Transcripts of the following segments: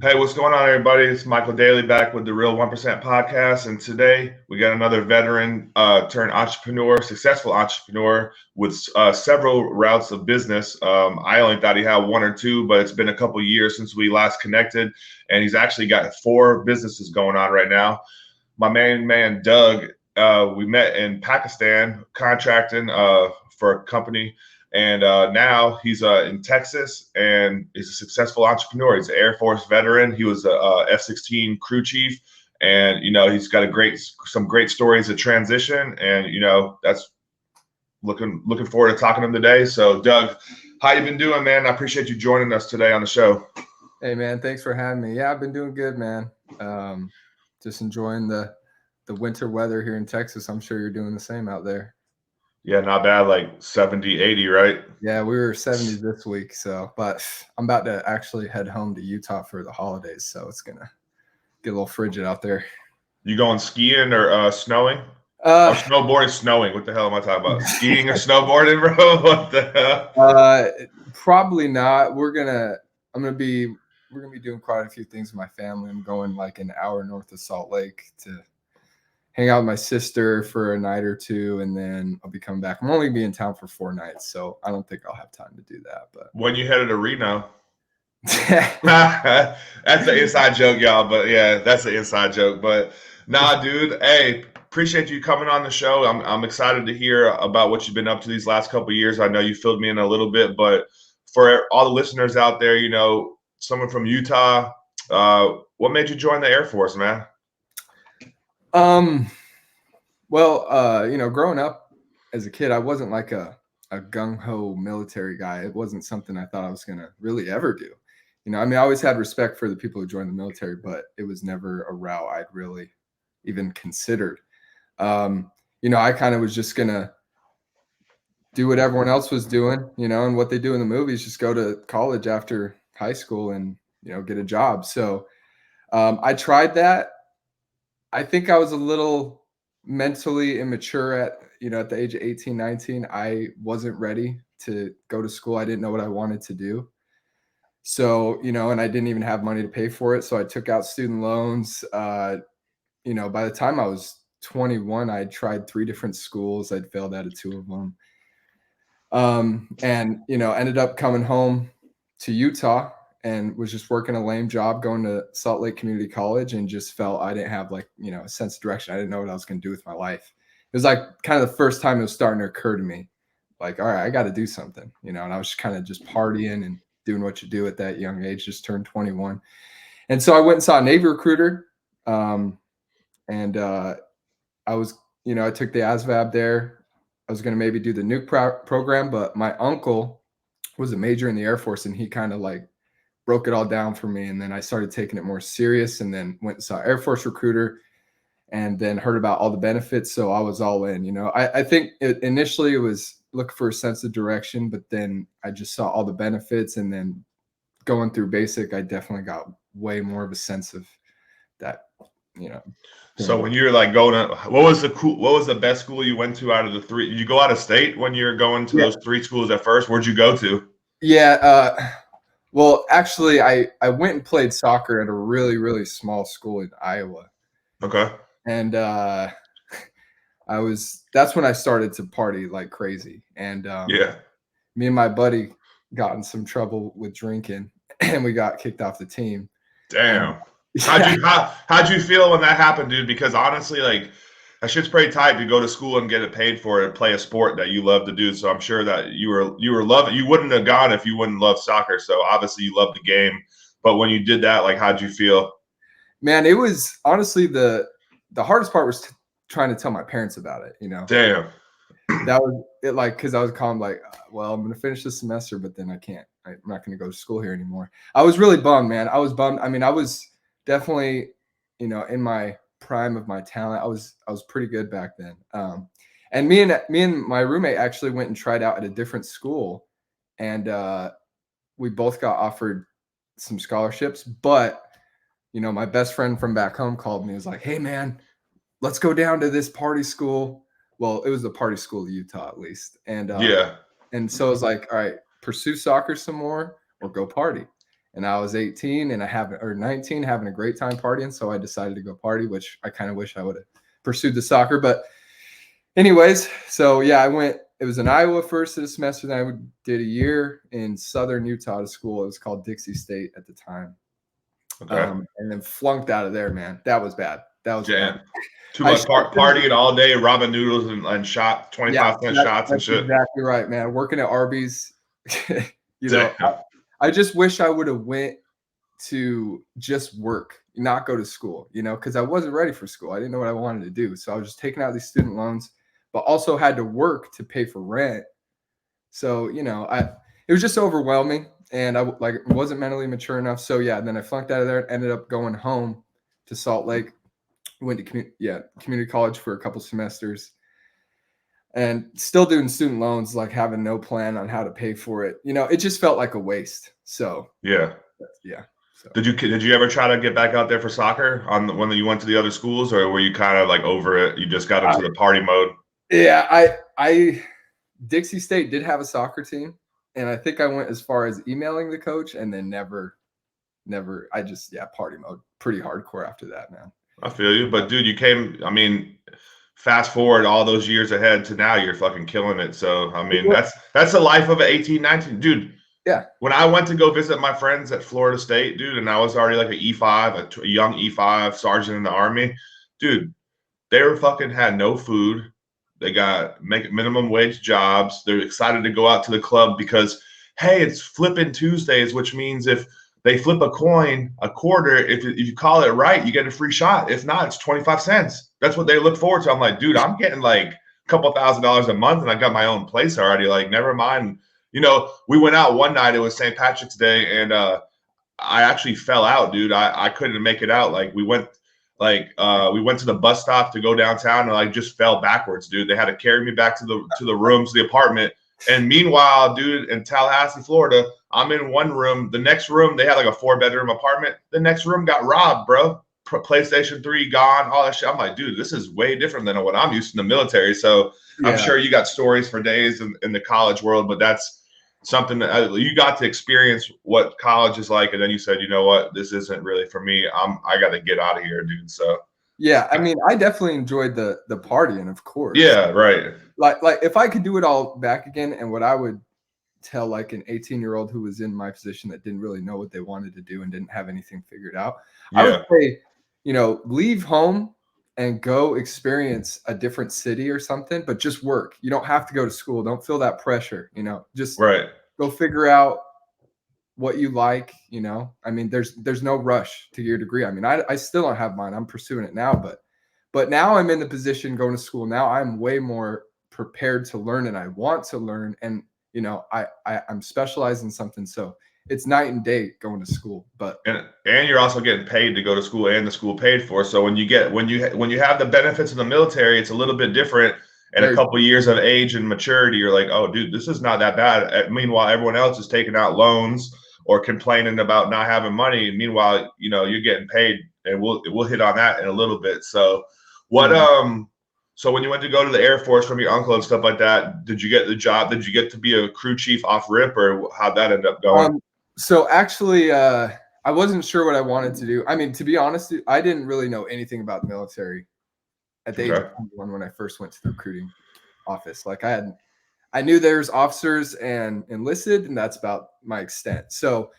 Hey, what's going on, everybody? It's Michael Daly back with the Real 1% podcast. And today we got another veteran turned entrepreneur, successful entrepreneur with several routes of business. I only thought he had one or two, but it's been a couple years since we last connected. And he's actually got four businesses going on right now. My main man, Doug, we met in Pakistan contracting for a company. And now he's in Texas, and he's a successful entrepreneur. He's an Air Force veteran. He was a F-16 crew chief, and he's got some great stories of transition. And that's looking forward to talking to him today. So, Doug, how you been doing, man? I appreciate you joining us today on the show. Hey man, thanks for having me. Yeah, I've been doing good, man. Just enjoying the winter weather here in Texas. I'm sure you're doing the same out there. Yeah, not bad. Like 70, 80, right? Yeah, we were 70 this week, but I'm about to actually head home to Utah for the holidays, so it's gonna get a little frigid out there. You going skiing or snowing? Or Uh, snowboarding, snowing. What the hell am I talking about? Skiing or snowboarding, bro? What the hell? uh, Probably not. We're gonna be doing quite a few things with my family. I'm going like an hour north of Salt Lake to hang out with my sister for a night or two, and then I'll be coming back. I'm only gonna be in town for 4 nights, so I don't think I'll have time to do that. When you headed to Reno? But That's an inside joke, y'all. But yeah, that's an inside joke. But nah, dude. Hey, appreciate you coming on the show. I'm excited to hear about what you've been up to these last couple of years. I know you filled me in a little bit, but for all the listeners out there, someone from Utah, what made you join the Air Force, man? um, growing up as a kid, I wasn't like a gung ho military guy. It wasn't something I thought I was gonna really ever do. I mean, I always had respect for the people who joined the military, but it was never a route I'd really even considered. I kind of was just gonna do what everyone else was doing, and what they do in the movies, just go to college after high school and get a job. So I tried that. I think I was a little mentally immature at the age of 18, 19. I wasn't ready to go to school. I didn't know what I wanted to do. So, and I didn't even have money to pay for it. So I took out student loans. By the time I was 21, I'd tried 3 different schools. I'd failed out of 2 of them. And ended up coming home to Utah and was just working a lame job going to Salt Lake Community College, and just felt I didn't have a sense of direction. I didn't know what I was going to do with my life. It was like kind of the first time it was starting to occur to me, like, all right, I got to do something, and I was kind of just partying and doing what you do at that young age, just turned 21. And so I went and saw a Navy recruiter. And I was, I took the ASVAB there. I was going to maybe do the nuke program, but my uncle was a major in the Air Force, and he kind of like broke it all down for me. And then I started taking it more serious, and then went and saw Air Force recruiter, and then heard about all the benefits. So I was all in. I think initially it was looking for a sense of direction, but then I just saw all the benefits, and then going through basic, I definitely got way more of a sense of that, So when you're like going to, what was the best school you went to out of the three? Did you go out of state when you're going to Yeah. those three schools at first? Where'd you go to? Yeah. Well, actually, I went and played soccer at a really, really small school in Iowa. Okay. And that's when I started to party like crazy. And Yeah. me and my buddy got in some trouble with drinking, and we got kicked off the team. And Damn. How'd you feel when that happened, dude? Because honestly, like that shit's pretty tight to go to school and get it paid for and play a sport that you love to do. So I'm sure that you were loving. You wouldn't have gone if you wouldn't love soccer. So obviously you love the game. But when you did that, like, how'd you feel? Man, it was honestly the hardest part was trying to tell my parents about it. Damn. That was it, like, because I was calm, like, well, I'm gonna finish this semester, but then I'm not gonna go to school here anymore. I was really bummed, man. I was bummed. I mean, I was definitely, in my prime of my talent. I was pretty good back then. And me and my roommate actually went and tried out at a different school, and we both got offered some scholarships. But my best friend from back home called me. He was like, "Hey, man, let's go down to this party school." Well, it was the party school of Utah, at least. And Yeah. so I was like, all right, pursue soccer some more or go party. and I was 18 and 19, having a great time partying. So I decided to go party, which I kind of wish I would have pursued the soccer. But anyways, so yeah, I went. It was in Iowa first of the semester. Then I did a year in Southern Utah to school. It was called Dixie State at the time. Okay. And then flunked out of there, man. That was bad. That was Yeah. bad. Too I much should have been- partying all day, robbing noodles and shot 25-cent shots and that's shit. exactly right, man. Working at Arby's, you know, Damn. I just wish I would have went to just work, not go to school, you know, because I wasn't ready for school. I didn't know what I wanted to do. So I was just taking out these student loans, but also had to work to pay for rent. So, you know, it was just overwhelming, and I wasn't mentally mature enough. So yeah, then I flunked out of there, ended up going home to Salt Lake, went to community college for a couple semesters, and still doing student loans, like having no plan on how to pay for it. You know, it just felt like a waste. So Yeah. So Did you ever try to get back out there for soccer when you went to the other schools, or were you kind of like over it? You just got into the party mode? Yeah, I Dixie State did have a soccer team, and I think I went as far as emailing the coach, and then never. I just party mode, pretty hardcore after that, man. I feel you, but dude, you came. I mean, fast forward all those years ahead to now, you're fucking killing it. So I mean, that's the life of an 18, 19 dude. Yeah. When I went to go visit my friends at Florida State, dude, and I was already like an E5, a young E5 sergeant in the Army, dude, they were fucking had no food. They got minimum wage jobs. They're excited to go out to the club because, hey, it's flipping Tuesdays, which means if they flip a coin, a quarter, if you call it right, you get a free shot. If not, it's 25 cents. That's what they look forward to. I'm like, dude, I'm getting like a couple $1,000s a month and I got my own place already. Like, never mind. You know, we went out one night. It was St. Patrick's Day, and I actually fell out, dude. I couldn't make it out. Like, we went to the bus stop to go downtown, and I just fell backwards, dude. They had to carry me back to the rooms, the apartment. And meanwhile, dude, in Tallahassee, Florida, I'm in one room. The next room, they had like a 4-bedroom apartment. The next room got robbed, bro. PlayStation 3 gone, all that shit. I'm like, dude, this is way different than what I'm used to in the military. So I'm sure you got stories for days in the college world, but that's something that you got to experience what college is like, and then you said, you know what, this isn't really for me. I got to get out of here, dude. So yeah, I mean, I definitely enjoyed the partying, of course. Yeah, right. Like if I could do it all back again, and what I would tell like an 18-year-old who was in my position that didn't really know what they wanted to do and didn't have anything figured out, I would say, you know, leave home and go experience a different city or something, but just work. You don't have to go to school. Don't feel that pressure, you know, just go figure out what you like, you know. I mean, there's no rush to your degree. I mean, I still don't have mine. I'm pursuing it now, but now I'm in the position going to school. Now I'm way more prepared to learn, and I want to learn, and you know, I'm specialized in something, so it's night and day going to school. But and you're also getting paid to go to school, and the school paid for. So when you have the benefits of the military, it's a little bit different. And a couple of years of age and maturity, you're like, oh, dude, this is not that bad. Meanwhile, everyone else is taking out loans or complaining about not having money. Meanwhile, you know, you're getting paid, and we'll hit on that in a little bit. So So when you went to go to the Air Force from your uncle and stuff like that, did you get the job? Did you get to be a crew chief off rip, or how'd that end up going? So actually, I wasn't sure what I wanted to do. I mean, to be honest, I didn't really know anything about the military at the age of 21 when I first went to the recruiting office. Like I knew there's officers and enlisted, and that's about my extent. So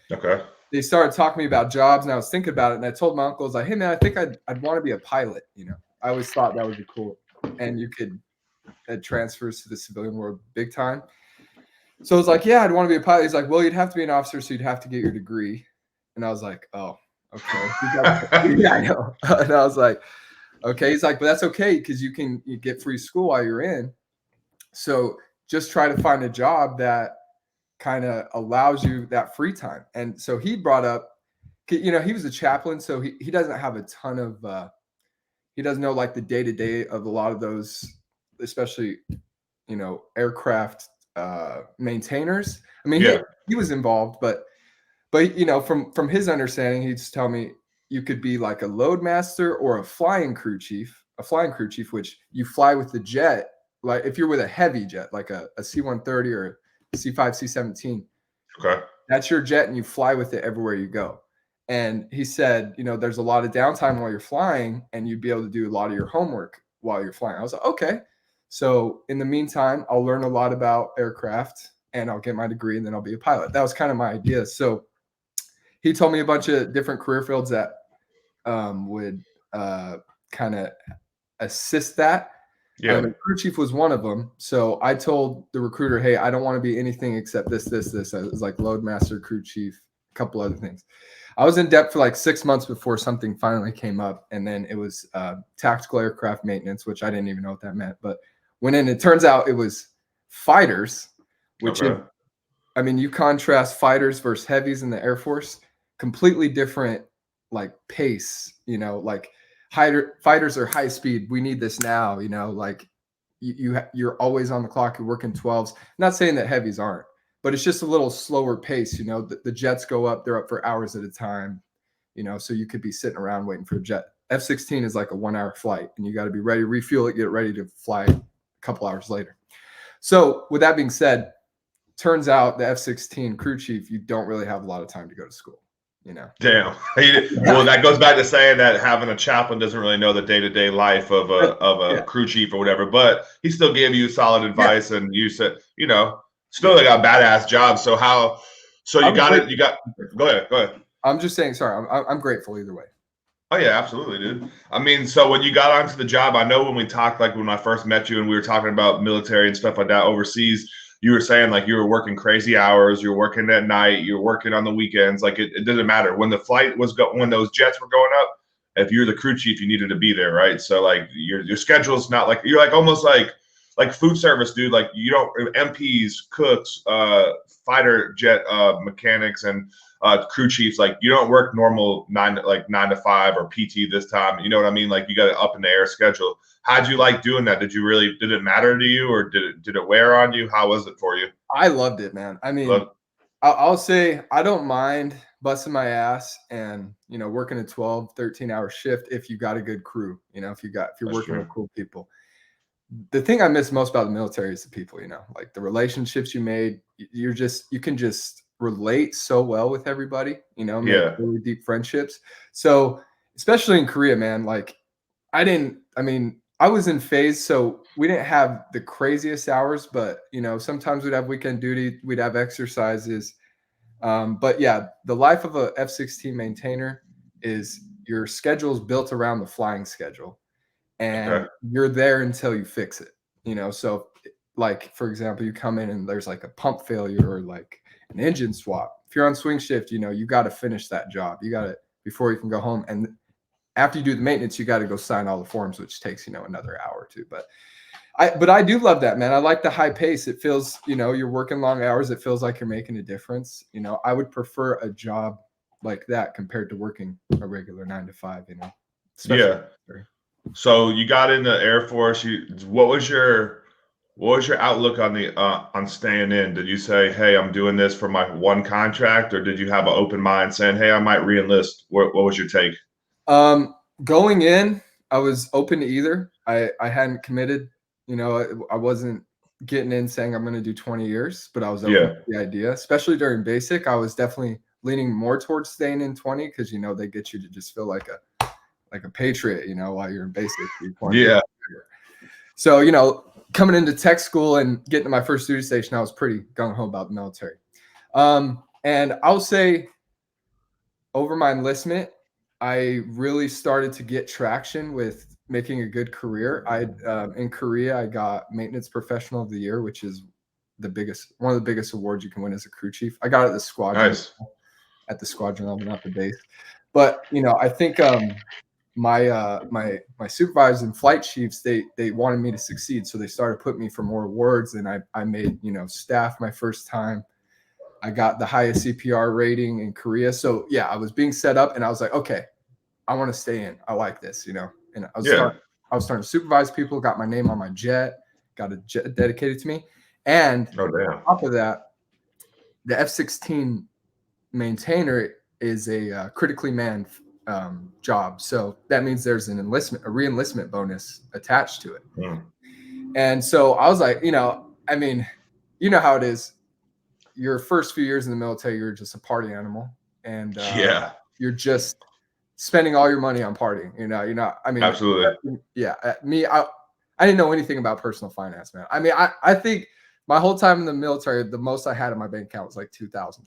they started talking to me about jobs, and I was thinking about it, and I told my uncle, I was like, hey man, I think I'd want to be a pilot. You know, I always thought that would be cool. And you could transfers to the civilian world big time. So I was like, yeah, I'd want to be a pilot. He's like, well, you'd have to be an officer, so you'd have to get your degree. And I was like, oh, okay. Yeah, I know. And I was like, okay. He's like, but that's okay because you get free school while you're in. So just try to find a job that kind of allows you that free time. And so he brought up, you know, he was a chaplain, so he doesn't have a ton of he doesn't know like the day-to-day of a lot of those, especially, you know, aircraft maintainers. I mean, he was involved, but you know, from his understanding, he'd just tell me you could be like a loadmaster or a flying crew chief, which you fly with the jet. Like if you're with a heavy jet, like a C-130 or a C-5, C-17. Okay. that's your jet and you fly with it everywhere you go. And he said, there's a lot of downtime while you're flying and you'd be able to do a lot of your homework while you're flying. I was like, okay. So in the meantime, I'll learn a lot about aircraft and I'll get my degree and then I'll be a pilot. That was kind of my idea. So he told me a bunch of different career fields that would kind of assist that. Yeah. And crew chief was one of them. So I told the recruiter, hey, I don't want to be anything except this. It was like load master, crew chief, a couple other things. I was in depth for like 6 months before something finally came up. And then it was tactical aircraft maintenance, which I didn't even know what that meant. But it turns out it was fighters, which Okay. you contrast fighters versus heavies in the Air Force, completely different like pace, like fighters are high speed. We need this now, like you're always on the clock. You're working 12s. Not saying that heavies aren't, but it's just a little slower pace. The jets go up, they're up for hours at a time, so you could be sitting around waiting for a jet. F-16 is like a 1 hour flight and you got to be ready, refuel it, get ready to fly a couple hours later. So with that being said, turns out the F-16 crew chief, you don't really have a lot of time to go to school. Damn. Well, that goes back to saying that having a chaplain doesn't really know the day-to-day life of a crew chief or whatever, but he still gave you solid advice, and you said, still got a badass job. So you got it. Go ahead. I'm just saying, sorry, I'm grateful either way. Oh yeah, absolutely, dude. So when you got onto the job, I know when we talked, like when I first met you and we were talking about military and stuff like that overseas, you were saying like you were working crazy hours, you're working at night, you're working on the weekends. Like it doesn't matter when the flight was when those jets were going up. If you're the crew chief, you needed to be there, right? So like your schedule's not like you're like almost like food service, dude. Like you don't MPs, cooks, fighter jet mechanics, and crew chiefs. Like you don't work normal 9 to 5 or PT this time. You know what I mean? Like you got an up in the air schedule. How'd you like doing that? Did it matter to you, or did it wear on you? How was it for you? I loved it, man. I'll say I don't mind busting my ass and working a 12, 13-hour shift if you got a good crew. If you're working with cool people. The thing I miss most about the military is the people. Like the relationships you made. You can just relate so well with everybody. Make really deep friendships. So especially in Korea, man. Like I was in phase, so we didn't have the craziest hours, but sometimes we'd have weekend duty, we'd have exercises. But yeah, the life of a F-16 maintainer is your schedule is built around the flying schedule, and you're there until you fix it. So like for example, you come in and there's like a pump failure or like an engine swap. If you're on swing shift, you got to finish that job. You got to before you can go home. And after you do the maintenance, you got to go sign all the forms, which takes, another hour or two. But I do love that, man. I like the high pace. It feels, you're working long hours. It feels like you're making a difference. I would prefer a job like that compared to working a regular 9 to 5, Yeah. So you got in the Air Force. What was your outlook on staying in? Did you say, hey, I'm doing this for my one contract, or did you have an open mind saying, hey, I might re-enlist? What was your take? Going in, I was open to either. I hadn't committed. I wasn't getting in saying I'm going to do 20 years, but I was open to the idea, especially during basic. I was definitely leaning more towards staying in 20 because, they get you to just feel like a patriot, while you're in basic. Yeah. So, coming into tech school and getting to my first duty station, I was pretty gung-ho about the military. And I'll say over my enlistment, I really started to get traction with making a good career. In Korea, I got Maintenance Professional of the Year, which is one of the biggest awards you can win as a crew chief. I got it at the squadron, at the squadron level, not the base. But I think my supervisors and flight chiefs they wanted me to succeed, so they started putting me for more awards, and I made staff my first time. I got the highest CPR rating in Korea. So yeah, I was being set up and I was like, okay, I want to stay in. I like this, and I was starting to supervise people, got my name on my jet, got a jet dedicated to me. And on top of that, the F-16 maintainer is a critically manned job. So that means there's a re-enlistment bonus attached to it. Yeah. And so I was like, you know how it is. your first few years in the military, you're just a party animal, and Yeah, you're just spending all your money on partying. You're not. I mean, absolutely. yeah. I didn't know anything about personal finance, man. I mean, I think my whole time in the military, the most I had in my bank account was like $2,000.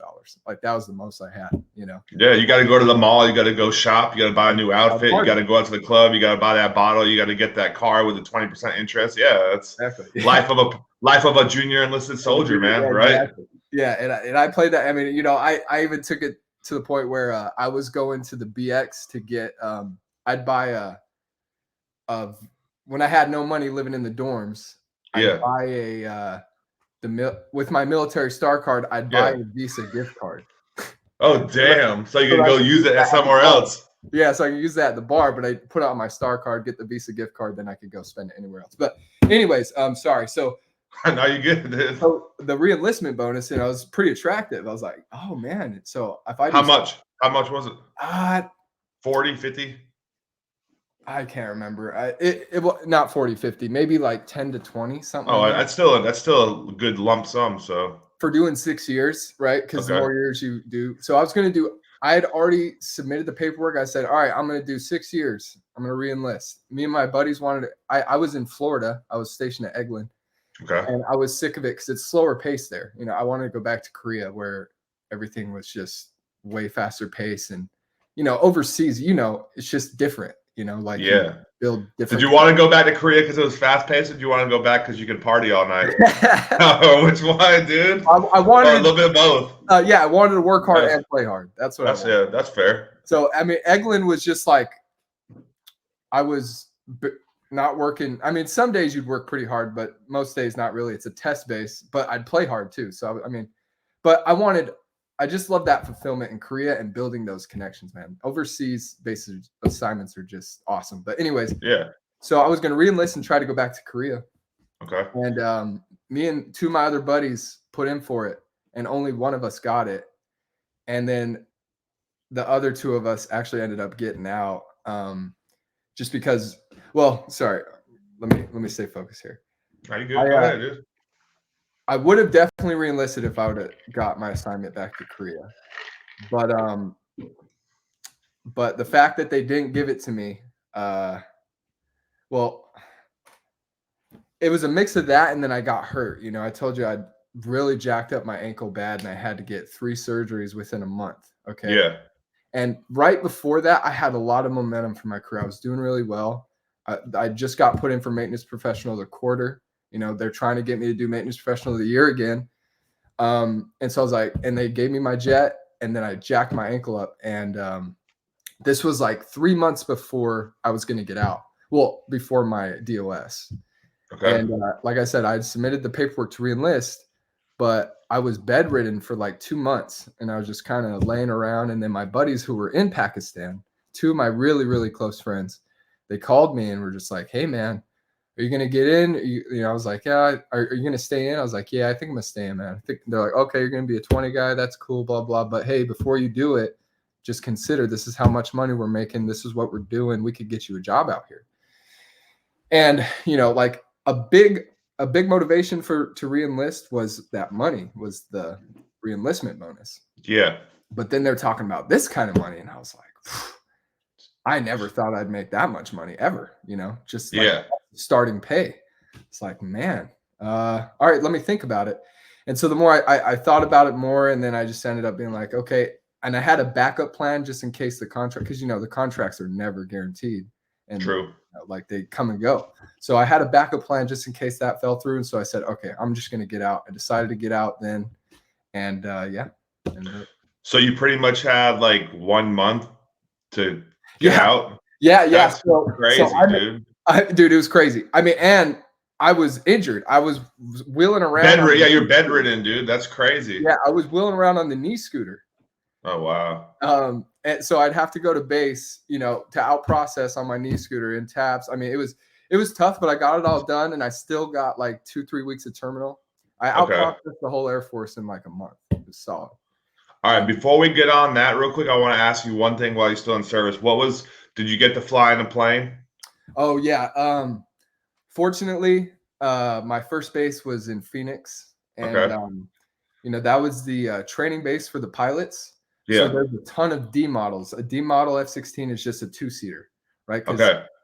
Like that was the most I had. Yeah, you got to go to the mall. You got to go shop. You got to buy a new outfit. You got to go out to the club. You got to buy that bottle. You got to get that car with the 20% interest. Yeah, that's Exactly. life of a junior enlisted soldier, man. Yeah, Right? exactly. Yeah, and I played that. I mean, I even took it to the point where I was going to the BX to get. I'd buy when I had no money living in the dorms. I'd buy with my military star card. I'd buy a Visa gift card. Oh damn! So you can go use it somewhere else. Yeah, so I can use that at the bar, but I put it on my star card, get the Visa gift card, then I could go spend it anywhere else. But anyways, sorry. So now you get it. So the re-enlistment bonus, was pretty attractive. I was like, oh man. So if I how much was it? 40, 50? I can't remember. It was not 40, 50, maybe like 10 to 20, something. Oh, that's still a good lump sum. So for doing 6 years, right? Because the more years you do. So I had already submitted the paperwork. I said, all right, I'm going to do 6 years. I'm going to re-enlist. Me and my buddies wanted it. I was in Florida. I was stationed at Eglin. Okay. And I was sick of it because it's slower pace there. I wanted to go back to Korea where everything was just way faster pace. And, overseas, it's just different, like yeah. Build different. Did you want to go back to Korea because it was fast paced, or did you want to go back because you could party all night? Which one, dude? I wanted a little bit of both. I wanted to work hard and play hard. That's fair. So I mean, Eglin was just like I was not working. I mean, some days you'd work pretty hard, but most days not really. It's a test base, but I'd play hard too. So I mean, but I just love that fulfillment in Korea and building those connections, man. Overseas bases assignments are just awesome. But anyways, yeah. So I was going to re-enlist and try to go back to Korea. Okay. And me and two of my other buddies put in for it, and only one of us got it. And then the other two of us actually ended up getting out, just because. Well, sorry. Let me stay focused here. Are you good? Go ahead, dude. I would have definitely re-enlisted if I would have got my assignment back to Korea, but the fact that they didn't give it to me, well, it was a mix of that, and then I got hurt. I told you I'd really jacked up my ankle bad, and I had to get 3 surgeries within a month. Okay. Yeah. And right before that, I had a lot of momentum for my career. I was doing really well. I just got put in for maintenance professional of the quarter. They're trying to get me to do maintenance professional of the year again. And so I was like, and they gave me my jet, and then I jacked my ankle up. And this was like 3 months before I was going to get out. Well, before my DOS. Okay. And like I said, I had submitted the paperwork to re-enlist, but I was bedridden for like 2 months, and I was just kind of laying around. And then my buddies who were in Pakistan, 2 of my really, really close friends, they called me and were just like, hey, man, are you going to get in? I was like, yeah. Are you going to stay in? I was like, yeah, I think I'm going to stay in, man. I think they're like, okay, you're going to be a 20 guy. That's cool, blah, blah. But hey, before you do it, just consider this is how much money we're making. This is what we're doing. We could get you a job out here. And, like a big motivation to re-enlist was that money, was the re-enlistment bonus. Yeah. But then they're talking about this kind of money. And I was like, I never thought I'd make that much money ever, just like starting pay. It's like, man, all right, let me think about it. And so the more I thought about it more, and then I just ended up being like, okay. And I had a backup plan just in case the contract, because, the contracts are never guaranteed. And true. Like they come and go. So I had a backup plan just in case that fell through. And so I said, okay, I'm just going to get out. I decided to get out then. And so you pretty much had like 1 month to get out. Yeah. That's crazy, dude. Dude, it was crazy. I mean, and I was injured. I was wheeling around. You're bedridden, dude. That's crazy. Yeah, I was wheeling around on the knee scooter. Oh, wow. And so I'd have to go to base, to out process on my knee scooter in tabs. I mean, it was tough, but I got it all done, and I still got like 2-3 weeks of terminal. I out processed the whole Air Force in like a month. It was solid. All right, before we get on that real quick, I want to ask you one thing while you're still in service. Did you get to fly in a plane? Oh, yeah. Fortunately, my first base was in Phoenix, and That was the training base for the pilots. So Yeah. there's a ton of D models. A D model F-16 is just a 2-seater, right? Because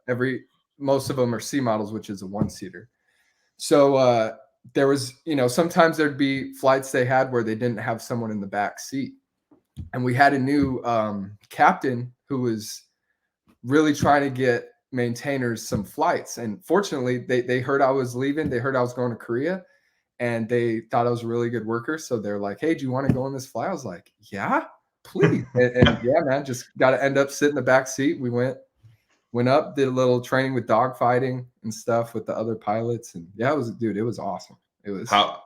Okay. most of them are C models, which is a 1-seater. So there was, sometimes there'd be flights they had where they didn't have someone in the back seat. And we had a new captain who was really trying to get maintainers some flights. And fortunately, they heard I was leaving. They heard I was going to Korea, and they thought I was a really good worker. So they're like, "Hey, do you want to go on this flight?" I was like, "Yeah, please." And yeah, man, just got to end up sitting in the back seat. We went up, did a little training with dogfighting and stuff with the other pilots, and yeah, it was awesome. It was How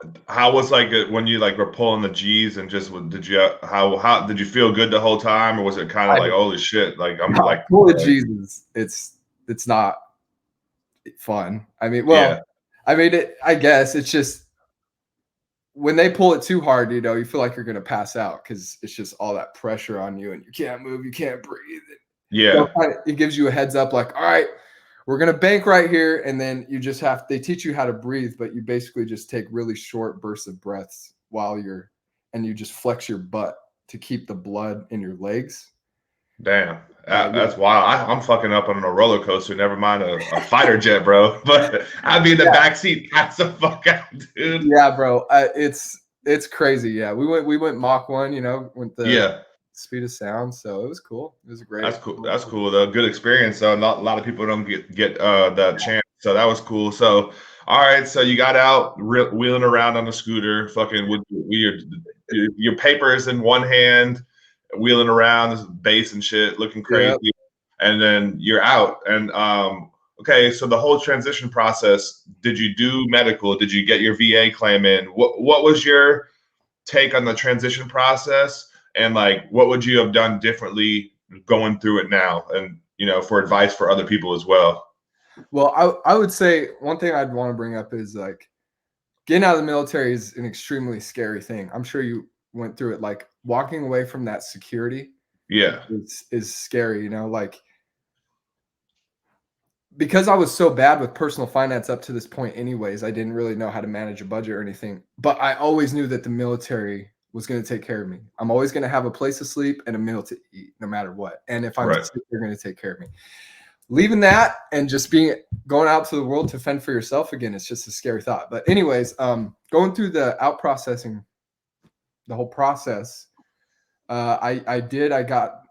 was like when you like were pulling the G's and just did you how did you feel good the whole time, or was it kind of like holy shit, like I'm like full of Jesus. It's not fun. I mean, yeah. I guess it's just when they pull it too hard, you feel like you're gonna pass out because it's just all that pressure on you, and you can't move, you can't breathe. Yeah. It gives you a heads up, like, all right, we're gonna bank right here, and then you just they teach you how to breathe, but you basically just take really short bursts of breaths and you just flex your butt to keep the blood in your legs. Damn, Yeah. that's wild. I'm fucking up on a roller coaster. Never mind a fighter jet, bro. But I'd be in the back seat. Pass the fuck out, dude. Yeah, bro. It's crazy. Yeah, we went Mach 1. With the speed of sound. So it was cool. It was a great. That's cool. That's cool. Though. Good experience. So not a lot of people don't get that chance. So that was cool. So all right. So you got out wheeling around on a scooter, fucking with your papers in one hand, wheeling around this bass and shit, looking crazy, and then you're out. And okay, so the whole transition process. Did you do medical? Did you get your VA claim in? What was your take on the transition process? And like, what would you have done differently going through it now? And, for advice for other people as well. Well, I would say one thing I'd want to bring up is like getting out of the military is an extremely scary thing. I'm sure you went through it. Like walking away from that security. Yeah. Is scary, like because I was so bad with personal finance up to this point anyways, I didn't really know how to manage a budget or anything. But I always knew that the military was going to take care of me. I'm always going to have a place to sleep and a meal to eat no matter what. And if I'm sick, they're going to take care of me. Leaving that and just going out to the world to fend for yourself again, it's just a scary thought. But anyways, going through the out processing, the whole process, I got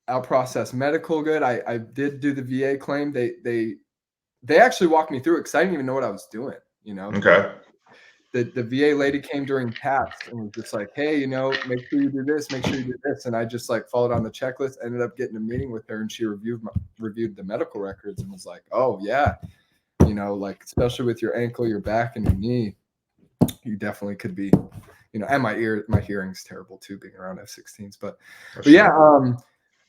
out process medical good. I did do the VA claim. They actually walked me through it because I didn't even know what I was doing. Okay. The VA lady came during PAPS and was just like, hey, make sure you do this, make sure you do this. And I just like followed on the checklist, ended up getting a meeting with her, and she reviewed the medical records and was like, oh yeah, like especially with your ankle, your back, and your knee, you definitely could be, and my hearing's terrible too, being around F-16s. But yeah,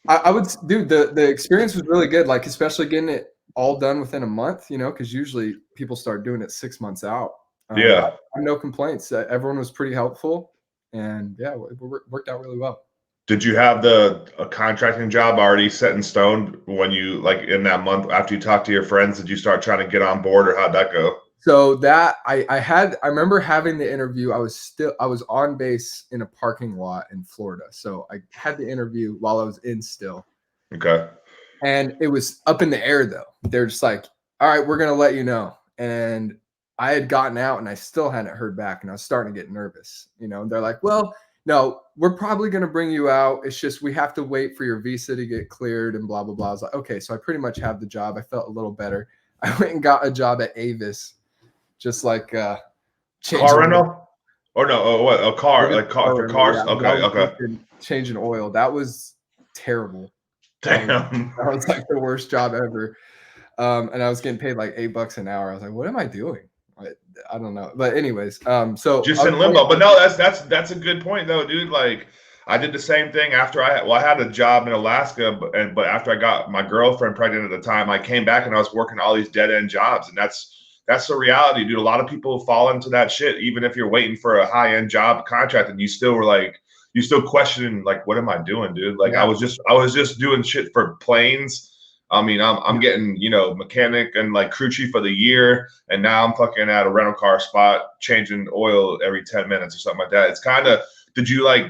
I would, dude, the experience was really good, like especially getting it all done within a month, because usually people start doing it 6 months out. I have no complaints. Everyone was pretty helpful, and yeah, it worked out really well. Did you have a contracting job already set in stone when you, like, in that month after you talked to your friends? Did you start trying to get on board, or how'd that go? So that I remember having the interview. I was on base in a parking lot in Florida. So I had the interview while I was in still. Okay. And it was up in the air though. They're just like, all right, we're going to let you know. And I had gotten out and I still hadn't heard back, and I was starting to get nervous. They're like, well, no, we're probably going to bring you out. It's just we have to wait for your visa to get cleared and blah, blah, blah. I was like, okay, so I pretty much have the job. I felt a little better. I went and got a job at Avis. Just like car rental, or no? What, a car? Like car for cars? Yeah, okay. Changing oil. That was terrible. Damn. That was like the worst job ever. And I was getting paid like $8 an hour. I was like, what am I doing? I don't know. But anyways, so just in limbo. But no, that's a good point though, dude. Like I did the same thing after I had a job in Alaska, but after I got my girlfriend pregnant at the time, I came back and I was working all these dead end jobs, and that's the reality, dude. A lot of people fall into that shit, even if you're waiting for a high end job contract, and you still questioning, like, what am I doing, dude? Like, yeah. I was just doing shit for planes, I mean, I'm getting, mechanic and like crew chief of the year, and now I'm fucking at a rental car spot changing oil every 10 minutes or something like that. It's kind of, did you like,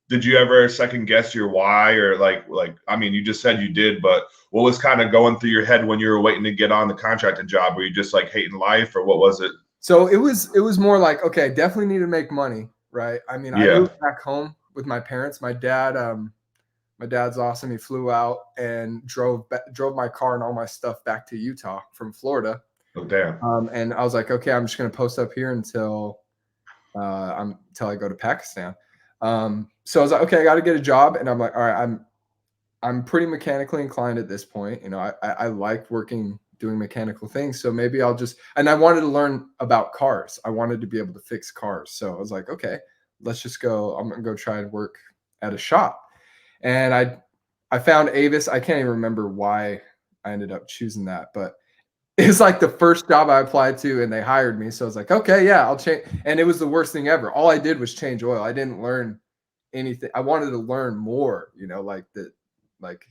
did you ever second guess your why, or like I mean, you just said you did, but what was kind of going through your head when you were waiting to get on the contracting job? Were you just like hating life, or what was it? So it was more like, okay, definitely need to make money, right? I mean, I Yeah. moved back home with my parents. My dad's awesome. He flew out and drove my car and all my stuff back to Utah from Florida. Oh damn. And I was like, okay, I'm just gonna post up here until I go to Pakistan. So I was like, okay, I got to get a job, and I'm like, all right, I'm pretty mechanically inclined at this point. I like doing mechanical things, so maybe I'll just. And I wanted to learn about cars. I wanted to be able to fix cars, so I was like, okay, let's just go. I'm gonna go try and work at a shop, and I found Avis. I can't even remember why I ended up choosing that, but it's like the first job I applied to and they hired me. So I was like, okay, yeah, I'll change. And it was the worst thing ever. All I did was change oil. I didn't learn anything. I wanted to learn more, like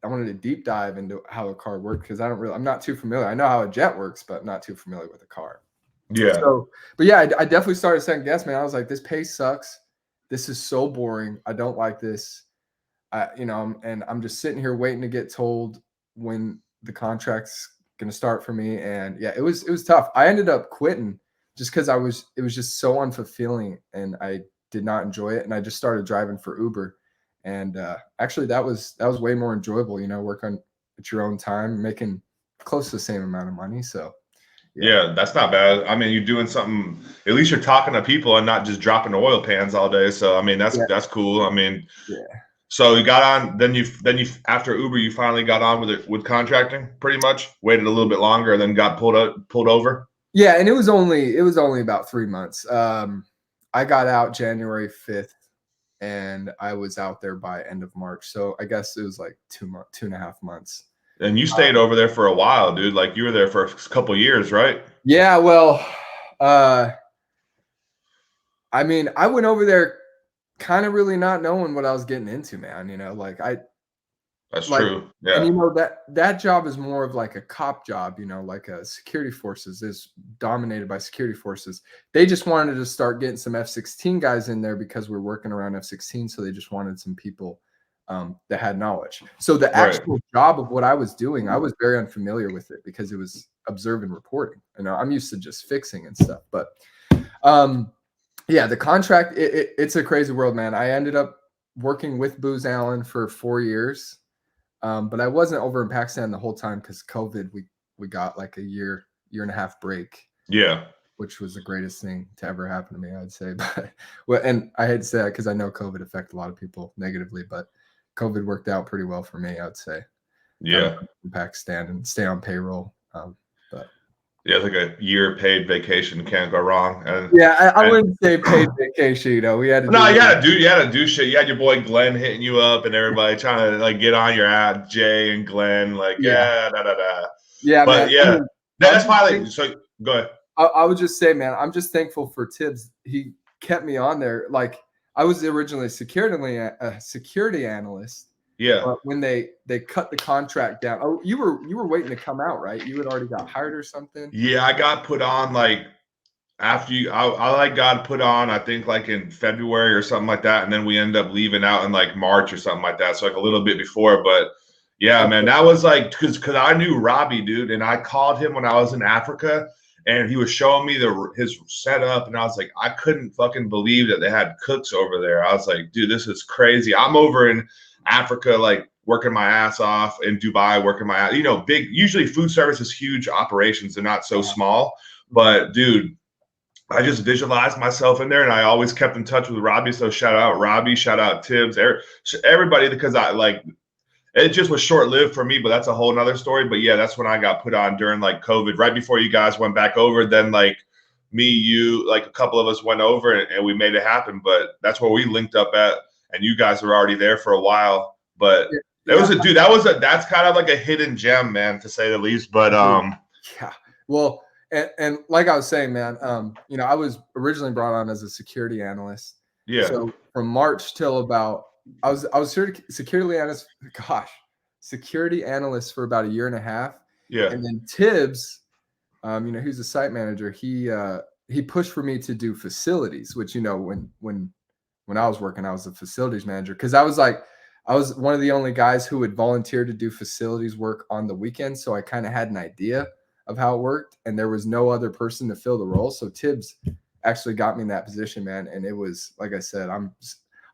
I wanted to deep dive into how a car worked because I'm not too familiar. I know how a jet works, but I'm not too familiar with a car. Yeah. So, but yeah, I definitely started second guess, man. I was like, this pay sucks. This is so boring. I don't like this. And I'm just sitting here waiting to get told when the contract's going to start for me. And yeah, it was tough. I ended up quitting just because it was just so unfulfilling and I did not enjoy it. And I just started driving for Uber. And actually that was way more enjoyable, working at your own time, making close to the same amount of money. So Yeah, that's not bad. I mean, you're doing something. At least you're talking to people and not just dropping oil pans all day. So I mean, that's cool. I mean, yeah. so you got on. Then you after Uber, you finally got on with contracting. Pretty much waited a little bit longer, and then got pulled over. Yeah, and it was only about 3 months. I got out January 5th, and I was out there by end of March. So I guess it was like 2.5 months. And you stayed over there for a while, dude. Like you were there for a couple years, right? Yeah, well, I mean, I went over there kind of really not knowing what I was getting into, man. That's Like, true. and Yeah. that job is more of like a cop job, like a security forces is dominated by security forces. They just wanted to start getting some F-16 guys in there because we're working around F-16. So they just wanted some people that had knowledge. So the Right. actual job of what I was doing, I was very unfamiliar with it because it was observe and reporting. I'm used to just fixing and stuff. But yeah, the contract, it's a crazy world, man. I ended up working with Booz Allen for 4 years. But I wasn't over in Pakistan the whole time because COVID. We got like a year and a half break. Yeah. Which was the greatest thing to ever happen to me, I'd say. But and I hate to say that because I know COVID affected a lot of people negatively, but COVID worked out pretty well for me, I'd say. Yeah. In Pakistan and stay on payroll. But yeah, like a year paid vacation can't go wrong. And yeah, I wouldn't say paid vacation. We had to. No, you had to do shit. You had your boy Glenn hitting you up, and everybody trying to like get on your ad. Jay and Glenn, like Yeah. da da da. Yeah, But man. yeah, I mean, that's probably. So go ahead. I would just say, man, I'm just thankful for Tibbs. He kept me on there. Like I was originally a security analyst. Yeah. But when they cut the contract down, oh, you were waiting to come out, right? You had already got hired or something. Yeah, I got put on like after you. I like got put on. I think like in February or something like that, and then we end up leaving out in like March or something like that. So like a little bit before, but. Yeah, man, that was like because I knew Robbie, dude, and I called him when I was in Africa, and he was showing me his setup, and I was like, I couldn't fucking believe that they had cooks over there. I was like, dude, this is crazy. I'm over in Africa, like working my ass off, in Dubai, working my ass. Big. Usually, food service is huge operations; they're not so small. But dude, I just visualized myself in there, and I always kept in touch with Robbie. So shout out Robbie, shout out Tibbs, everybody, because I like. It just was short lived for me, but that's a whole nother story. But yeah, that's when I got put on during like COVID, right before you guys went back over. Then like me, you, like a couple of us went over and we made it happen. But that's where we linked up at, and you guys were already there for a while. But that's kind of like a hidden gem, man, to say the least. But yeah, well, and like I was saying, man, I was originally brought on as a security analyst. Yeah. So from March till about I was security analyst. Gosh, security analyst for about a year and a half. Yeah. And then Tibbs, he's a site manager. He pushed for me to do facilities, which, when I was working, I was a facilities manager, because I was one of the only guys who would volunteer to do facilities work on the weekend. So I kind of had an idea of how it worked, and there was no other person to fill the role. So Tibbs actually got me in that position, man. And it was, like I said,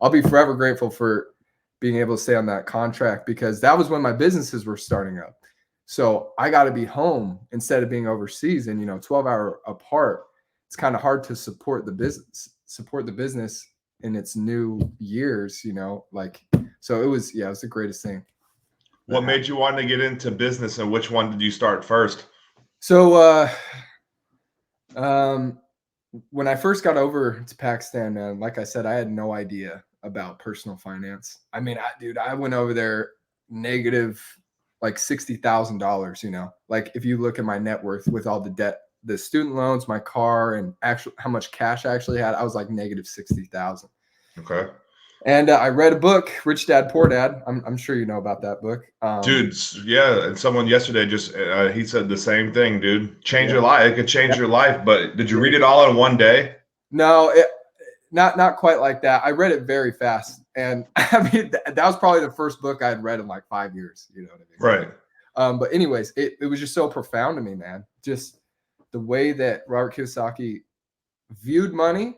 I'll be forever grateful for being able to stay on that contract, because that was when my businesses were starting up. So I got to be home instead of being overseas, and 12-hour apart. It's kind of hard to support the business in its new years, so it was the greatest thing. What made you want to get into business, and which one did you start first? So when I first got over to Pakistan, man, like I said, I had no idea about personal finance. I mean, I went over there negative like $60,000, like if you look at my net worth with all the debt, the student loans, my car, and actually how much cash I actually had, I was like negative 60,000. Okay. And I read a book, Rich Dad, Poor Dad. I'm sure you know about that book. Dude, yeah, and someone yesterday just he said the same thing, dude. Change Yeah. your life. It could change your life. But did you read it all in one day? No, not quite like that. I read it very fast, and I mean that was probably the first book I had read in like 5 years. You know what I mean? Right. But anyways, it was just so profound to me, man. Just the way that Robert Kiyosaki viewed money,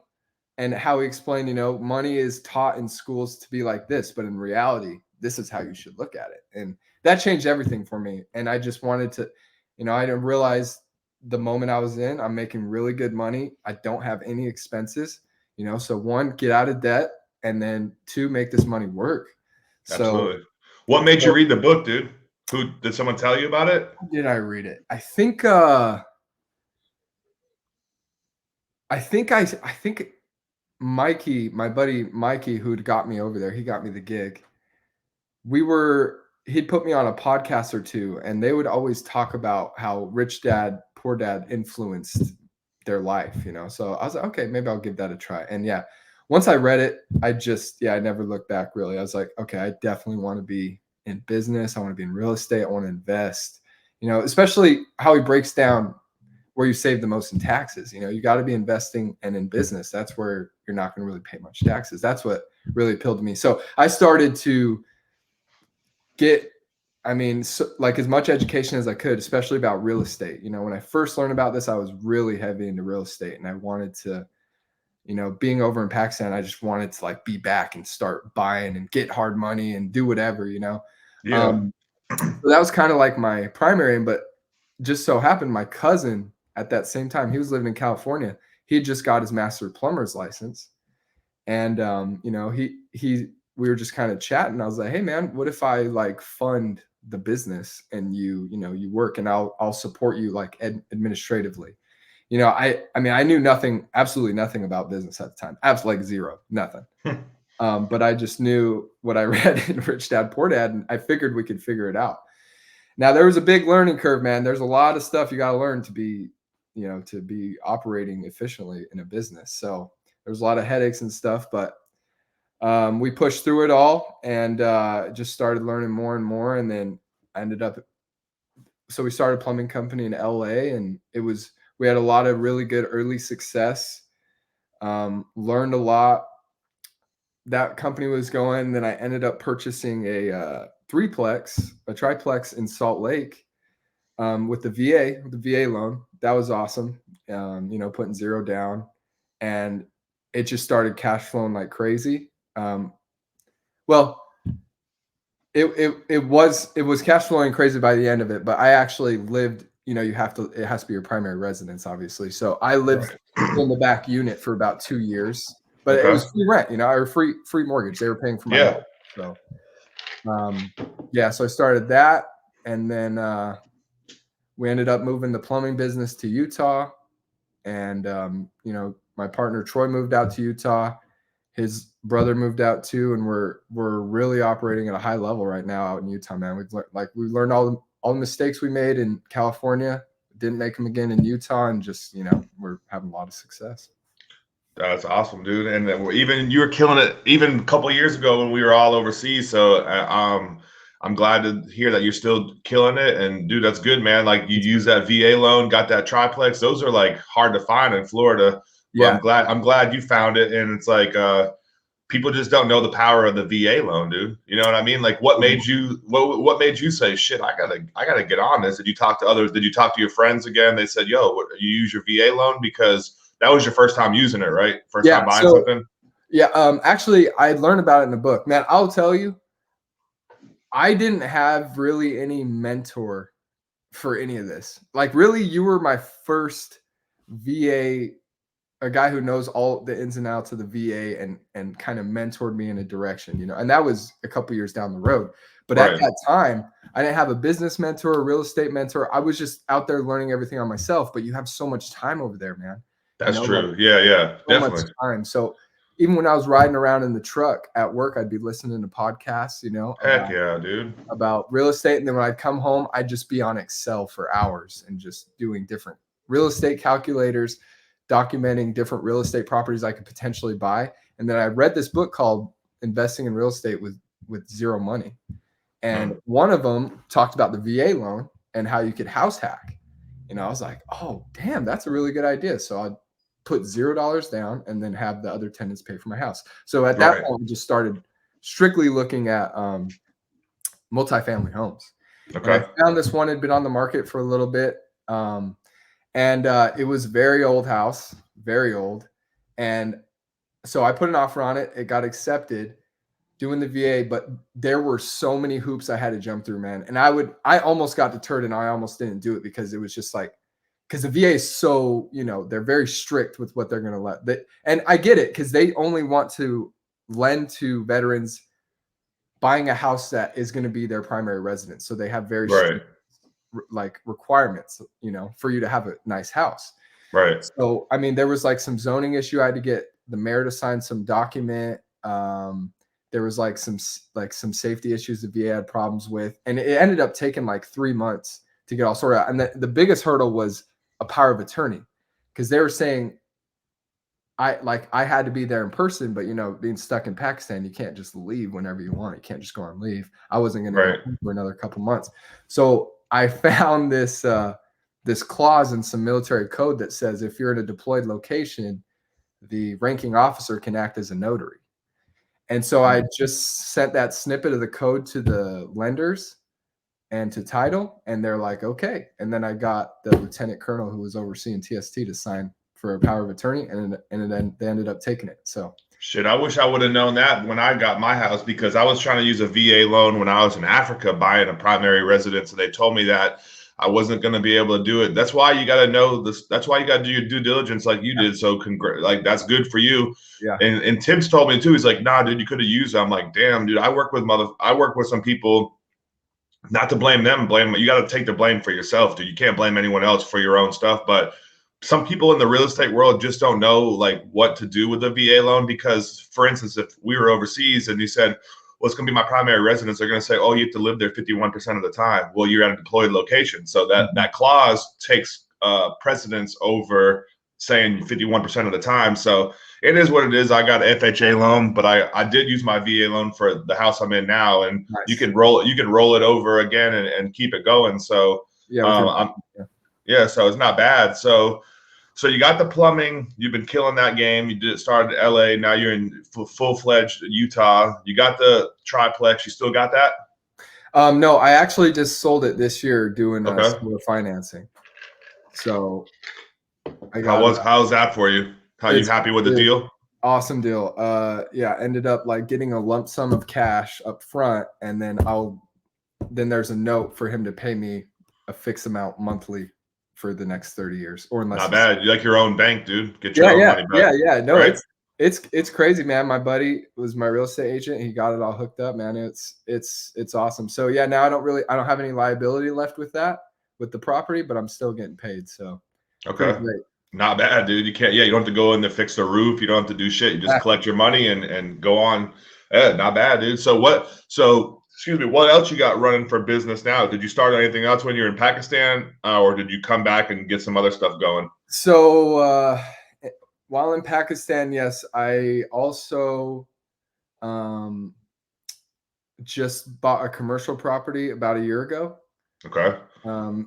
and how he explained, money is taught in schools to be like this, but in reality, this is how you should look at it. And that changed everything for me. And I just wanted to, I didn't realize the moment I was in, I'm making really good money. I don't have any expenses, so one, get out of debt, and then two, make this money work. Absolutely. What made you read the book, dude? Who did someone tell you about it? How did I read it? I think Mikey, my buddy Mikey, who'd got me over there, he got me the gig. He'd put me on a podcast or two, and they would always talk about how Rich Dad, Poor Dad influenced their life, So I was like, okay, maybe I'll give that a try. And yeah, once I read it, I never looked back really. I was like, okay, I definitely want to be in business. I want to be in real estate. I want to invest, especially how he breaks down where you save the most in taxes. You got to be investing and in business. That's where you're not going to really pay much taxes. That's what really appealed to me. So I started to get, like as much education as I could, especially about real estate. When I first learned about this, I was really heavy into real estate, and I wanted to, being over in Pakistan, I just wanted to like be back and start buying and get hard money and do whatever, Yeah. So that was kind of like my primary aim, but just so happened my cousin at that same time, he was living in California. He had just got his master plumber's license, and we were just kind of chatting. I was like, hey man, what if I like fund the business, and you work, and I'll support you like administratively. I knew absolutely nothing about business at the time. Absolutely like zero, nothing. But I just knew what I read in Rich Dad, Poor Dad, and I figured we could figure it out. Now there was a big learning curve, man. There's a lot of stuff you got to learn to be operating efficiently in a business. So there's a lot of headaches and stuff, but we pushed through it all, and just started learning more and more. And then I ended up, so we started a plumbing company in LA, and we had a lot of really good early success. Learned a lot. That company was going. Then I ended up purchasing a triplex in Salt Lake, with the VA loan. That was awesome. Putting zero down, and it just started cash flowing like crazy. Well, it was cash flowing crazy by the end of it, but I actually lived, it has to be your primary residence, obviously. So I lived in the back unit for about 2 years, but it was free rent, or free mortgage. They were paying for my rent. So, so I started that, and then we ended up moving the plumbing business to Utah, and my partner Troy moved out to Utah. His brother moved out too, and we're really operating at a high level right now out in Utah, man. We learned all the mistakes we made in California, didn't make them again in Utah, and just we're having a lot of success. That's awesome, dude. And even you were killing it even a couple of years ago when we were all overseas. So I'm glad to hear that you're still killing it. And dude, that's good, man. Like you use that VA loan, got that triplex. Those are like hard to find in Florida. But Yeah. I'm glad you found it. And it's like people just don't know the power of the VA loan, dude. You know what I mean? Like what made you say, shit, I gotta get on this? Did you talk to others? Did you talk to your friends again? They said, yo, you use your VA loan because that was your first time using it, right? First time buying something? Yeah. Actually, I learned about it in the book. Man, I'll tell you, I didn't have really any mentor for any of this. Like, really, you were my first VA, a guy who knows all the ins and outs of the VA and kind of mentored me in a direction, you know. And that was a couple years down the road. But at that time, I didn't have a business mentor, a real estate mentor. I was just out there learning everything on myself. But you have so much time over there, man. That's true. Like, yeah, so definitely. much time. So even when I was riding around in the truck at work, I'd be listening to podcasts, you know. Heck yeah, dude. About real estate. And then when I'd come home, I'd just be on Excel for hours and just doing different real estate calculators, documenting different real estate properties I could potentially buy. And then I read this book called Investing in Real Estate with Zero Money. And one of them talked about the VA loan and how you could house hack. You know, I was like, oh, damn, that's a really good idea. So I'd put $0 down and then have the other tenants pay for my house. So at that point, we just started strictly looking at multifamily homes. Okay. And I found this one had been on the market for a little bit. And it was a very old house, very old. And so I put an offer on it. It got accepted doing the VA, but there were so many hoops I had to jump through, man. And I almost got deterred and I almost didn't do it because it was just like, because the VA is so, you know, they're very strict with what they're going to let. And I get it because they only want to lend to veterans buying a house that is going to be their primary residence. So they have very strict, like requirements, you know, for you to have a nice house. Right. So, I mean, there was like some zoning issue. I had to get the mayor to sign some document. There was like some safety issues the VA had problems with. And it ended up taking like 3 months to get all sorted out. And the biggest hurdle was a power of attorney because they were saying, I had to be there in person, but you know, being stuck in Pakistan, you can't just leave whenever you want. You can't just go on leave. I wasn't going to go for another couple months. So I found this clause in some military code that says if you're in a deployed location, the ranking officer can act as a notary. And so I just sent that snippet of the code to the lenders and to title, and they're like, okay. And then I got the lieutenant colonel who was overseeing TST to sign for a power of attorney, and then they ended up taking it. So shit, I wish I would have known that when I got my house because I was trying to use a VA loan when I was in Africa buying a primary residence, and they told me that I wasn't going to be able to do it. That's why you got to know this. That's why you got to do your due diligence like you did. So like that's good for you. Yeah. And Tim's told me too. He's like, nah, dude, you could have used it. I'm like, damn, dude, I work with some people. Not to blame them, you got to take the blame for yourself, dude. You can't blame anyone else for your own stuff. But some people in the real estate world just don't know like what to do with a VA loan because, for instance, if we were overseas and you said, well, it's going to be my primary residence, they're going to say, oh, you have to live there 51% of the time. Well, you're at a deployed location. So that clause takes precedence over saying 51% of the time. So it is what it is. I got an FHA loan, but I did use my VA loan for the house I'm in now, and nice. you can roll it over again and keep it going. So yeah, so it's not bad. So you got the plumbing. You've been killing that game. You did start in LA. Now you're in full-fledged Utah. You got the triplex. You still got that? No, I actually just sold it this year doing solar financing. So I got how's that for you? How you happy with the deal? Awesome deal. Yeah, ended up like getting a lump sum of cash up front, and then there's a note for him to pay me a fixed amount monthly for the next 30 years or unless. Not bad. You like your own bank, dude. Get your own money back. Yeah. No, right? It's crazy, man. My buddy was my real estate agent. He got it all hooked up, man. It's awesome. So yeah, now I don't have any liability left with the property, but I'm still getting paid. So okay. Great. Not bad, dude. You can't. Yeah, you don't have to go in to fix the roof. You don't have to do shit. You just collect your money and go on. Yeah, not bad, dude. Excuse me. What else you got running for business now? Did you start anything else when you were in Pakistan, or did you come back and get some other stuff going? So while in Pakistan, yes, I also just bought a commercial property about a year ago. Okay.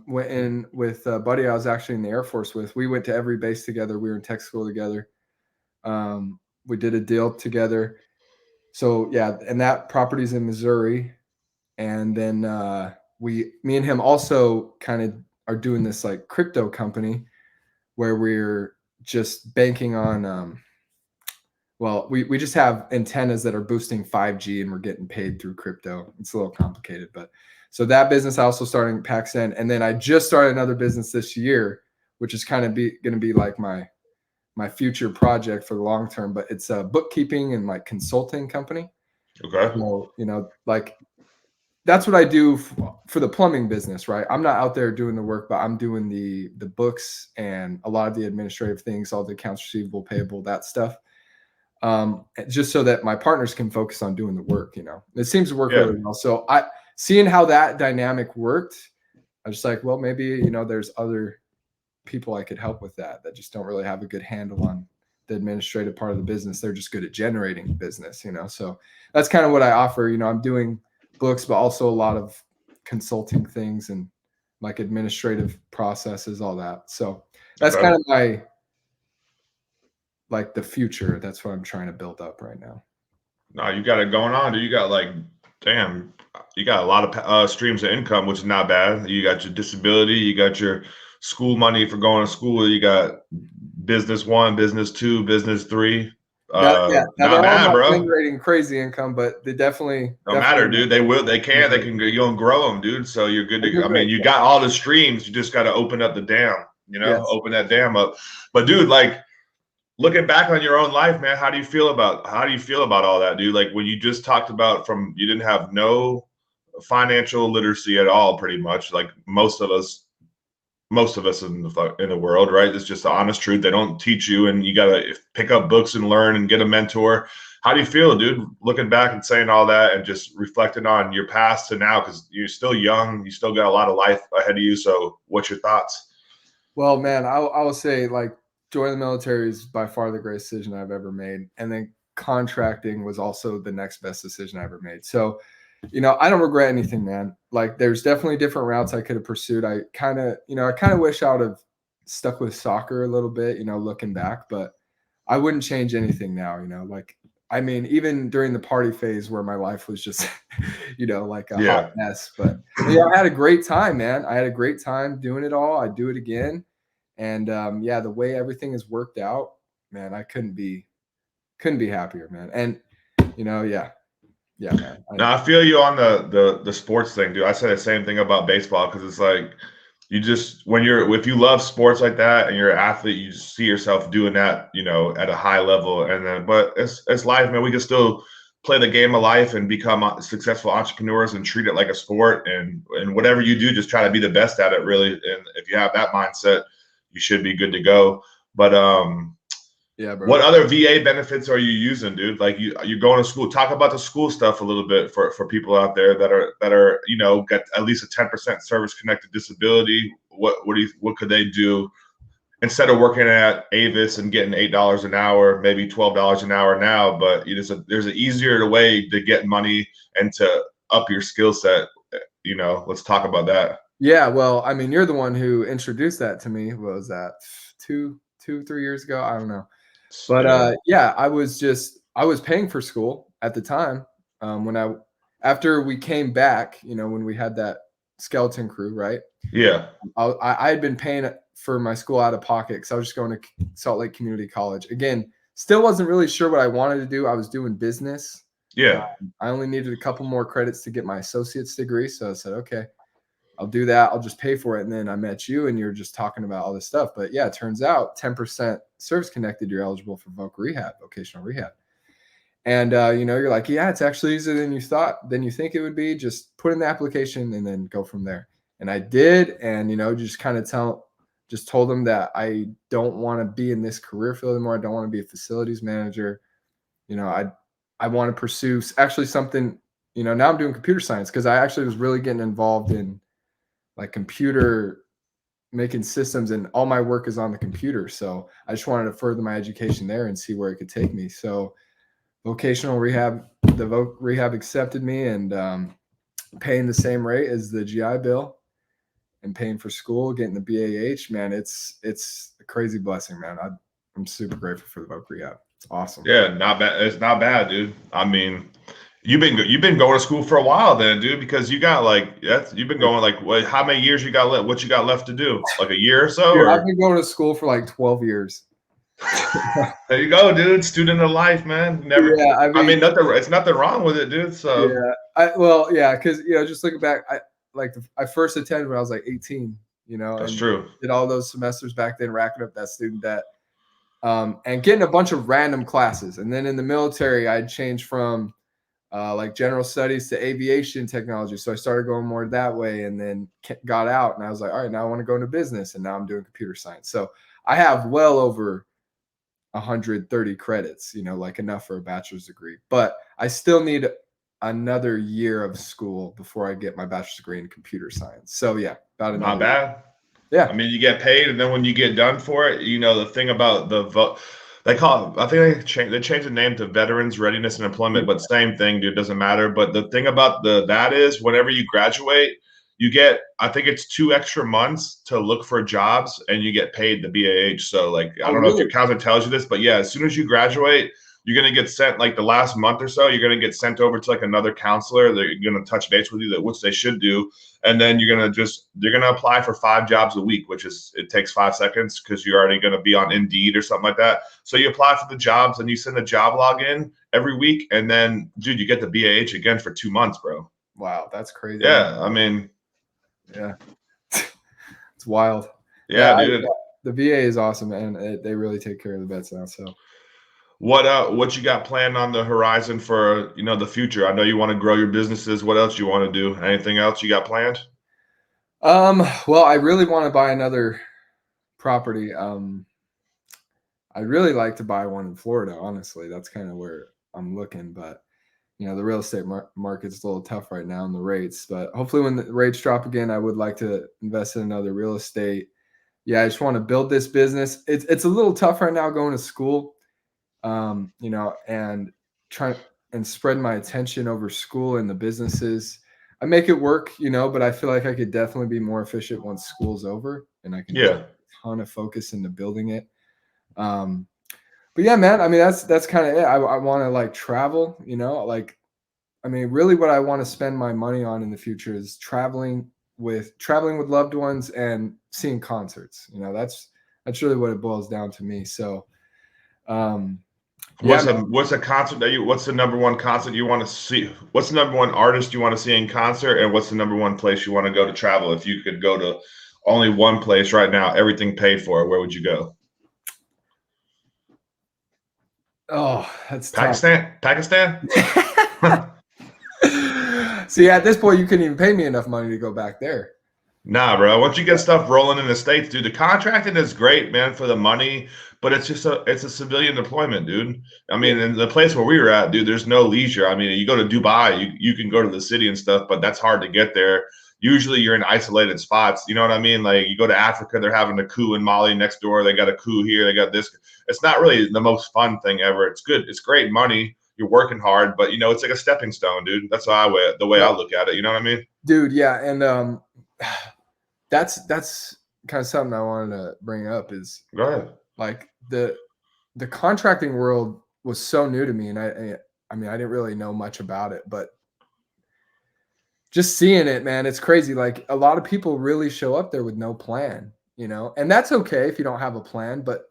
Went in with a buddy I was actually in the Air Force with. We went to every base together. We were in tech school together. We did a deal together. So yeah, and that property's in Missouri. And then me and him also kind of are doing this like crypto company where we're just banking on well, we just have antennas that are boosting 5G and we're getting paid through crypto. It's a little complicated, but so that business I also started in PacSend. And then I just started another business this year, which is kind of going to be like my future project for the long term, but it's a bookkeeping and like consulting company. Okay. So, like that's what I do for the plumbing business, right? I'm not out there doing the work, but I'm doing the books and a lot of the administrative things, all the accounts receivable, payable, that stuff. Just so that my partners can focus on doing the work. It seems to work Yeah. really well. So seeing how that dynamic worked, I was like, well, maybe there's other people I could help with that just don't really have a good handle on the administrative part of the business. They're just good at generating business. So that's kind of what I offer. I'm doing books, but also a lot of consulting things and like administrative processes, all that. So that's Okay. kind of my like the future. That's what I'm trying to build up right now. No, you got it going on, dude. You got like, damn, you got a lot of streams of income, which is not bad. You got your disability, you got your school money for going to school, you got business one, business two, business three. Yeah. Now Not they're all bad, not bro. generating crazy income, but they definitely No matter, dude. They will, they can, they can, you can grow them, dude. So you're good They're to, doing I mean, great. you got all the streams, you just got to open up the dam, Yes. open that dam up. But dude, like, looking back on your own life, man, how do you feel about all that, dude? Like when you just talked about from you didn't have no financial literacy at all, pretty much, like most of us in the world, right? It's just the honest truth. They don't teach you, and you gotta pick up books and learn and get a mentor. How do you feel, dude? Looking back and saying all that, and just reflecting on your past to now, because you're still young, you still got a lot of life ahead of you. So, what's your thoughts? Well, man, I will say like joining the military is by far the greatest decision I've ever made, and then contracting was also the next best decision I ever made. So, I don't regret anything, man. Like there's definitely different routes I could have pursued. I kind of wish I would have stuck with soccer a little bit, looking back, but I wouldn't change anything now, like I mean, even during the party phase where my life was just, like a hot Yeah. mess. But yeah, I had a great time, man. I had a gret time doing it all. I'd do it again. And yeah, the way everything has worked out, man, I couldn't be happier, man. And yeah, man. Now I feel you on the sports thing, dude. I say the same thing about baseball because it's like you just if you love sports like that and you're an athlete, you just see yourself doing that, at a high level. And then, but it's life, man. We can still play the game of life and become successful entrepreneurs and treat it like a sport. And whatever you do, just try to be the best at it, really. And if you have that mindset, you should be good to go. But yeah, bro. what other VA benefits are you using, dude? Like you're going to school. Talk about the school stuff a little bit for people out there that are got at least a 10% service connected disability. What could they do instead of working at Avis and getting $8 an hour, maybe $12 an hour now? But there's an easier way to get money and to up your skill set. Let's talk about that. Yeah, well, I mean, you're the one who introduced that to me. What was that? 3 years ago? I don't know. But yeah, I was paying for school at the time. After we came back, when we had that skeleton crew, right? Yeah. I had been paying for my school out of pocket because I was just going to Salt Lake Community College. Again, still wasn't really sure what I wanted to do. I was doing business. Yeah. I only needed a couple more credits to get my associate's degree. So I said, okay, I'll do that. I'll just pay for it. And then I met you and you're just talking about all this stuff. But yeah, it turns out 10% service connected, you're eligible for vocational rehab. And you're like, yeah, it's actually easier than you think it would be. Just put in the application and then go from there. And I did, and just kind of told them that I don't want to be in this career field anymore. I don't want to be a facilities manager. I want to pursue actually something, now I'm doing computer science because I actually was really getting involved in like computer making systems, and all my work is on the computer. So I just wanted to further my education there and see where it could take me. So vocational rehab the voc rehab accepted me, and paying the same rate as the GI Bill and paying for school, getting the BAH, man, it's a crazy blessing, man. I'm super grateful for the voc rehab. It's awesome. Yeah, not bad. It's not bad, dude. I mean, you've been going to school for a while then, dude, because you got like you've been going like what, how many years you got left? What you got left to do? Like a year or so, Dude, I've or been going to school for like 12 years. there you go, dude. Student of life, man. Never. Yeah, I I mean, mean, nothing. It's nothing wrong with it, dude. So yeah, yeah, because just looking back, I first attended when I was like 18, that's and true. did all those semesters back then, racking up that student debt, and getting a bunch of random classes. And then in the military, I changed from like general studies to aviation technology, so I started going more that way, and then got out, and I was like, all right, now I want to go into business, and now I'm doing computer science. So I have well over 130 credits, like enough for a bachelor's degree. But I still need another year of school before I get my bachelor's degree in computer science. So yeah, about Not another year. bad. Yeah. I mean, you get paid, and then when you get done for it, the thing about the vote, they call it. I think they changed the name to Veterans Readiness and Employment, but same thing, dude. Doesn't matter. But the thing about that is, whenever you graduate, you get. I think it's 2 extra months to look for jobs, and you get paid the BAH. So, like, I Oh, don't know if your really? counselor tells you this, but yeah, as soon as you graduate, you're gonna get sent like the last month or so. You're gonna get sent over to like another counselor. They're gonna touch base with you, which they should do, and then you're gonna apply for 5 jobs a week, which is it takes 5 seconds because you're already gonna be on Indeed or something like that. So you apply for the jobs and you send a job log in every week, and then dude, you get the BAH again for 2 months, bro. Wow, that's crazy. Yeah, I mean, Yeah, it's wild. yeah, dude. The VA is awesome, and they really take care of the vets now. So What you got planned on the horizon for the future? I know you want to grow your businesses. What else you want to do? Anything else you got planned? well, I really want to buy another property. I'd really like to buy one in Florida. Honestly, that's kind of where I'm looking, but the real estate market's a little tough right now in the rates. But hopefully, when the rates drop again, I would like to invest in another real estate. Yeah, I just want to build this business. It's a little tough right now going to school, and trying and spread my attention over school and the businesses. I make it work, but I feel like I could definitely be more efficient once school's over, and I can put Yeah. a ton of focus into building it. But yeah, man, I mean, that's kind of it. I want to like travel, like, I mean, really what I want to spend my money on in the future is traveling with loved ones and seeing concerts. That's really what it boils down to me. So, yeah, man. What's a concert what's the number one concert you want to see? What's the number one artist you want to see in concert? And what's the number one place you want to go to travel? If you could go to only one place right now, everything paid for, where would you go? Oh, that's tough. Pakistan? See, at this point, you couldn't even pay me enough money to go back there. Nah, bro. Once you get stuff rolling in the States, dude, the contracting is great, man, for the money, but it's a civilian deployment, dude. I mean, in the place where we were at, dude, there's no leisure. I mean, you go to Dubai, you can go to the city and stuff, but that's hard to get there. Usually you're in isolated spots. You know what I mean? Like you go to Africa, they're having a coup in Mali next door. They got a coup here. They got this. It's not really the most fun thing ever. It's good. It's great money. You're working hard, but it's like a stepping stone, dude. That's the way I look at it. You know what I mean? Dude, yeah, and that's kind of something I wanted to bring up is Go ahead. like the contracting world was so new to me, and I mean I didn't really know much about it, but just seeing it, man, it's crazy. Like a lot of people really show up there with no plan, and that's okay if you don't have a plan, but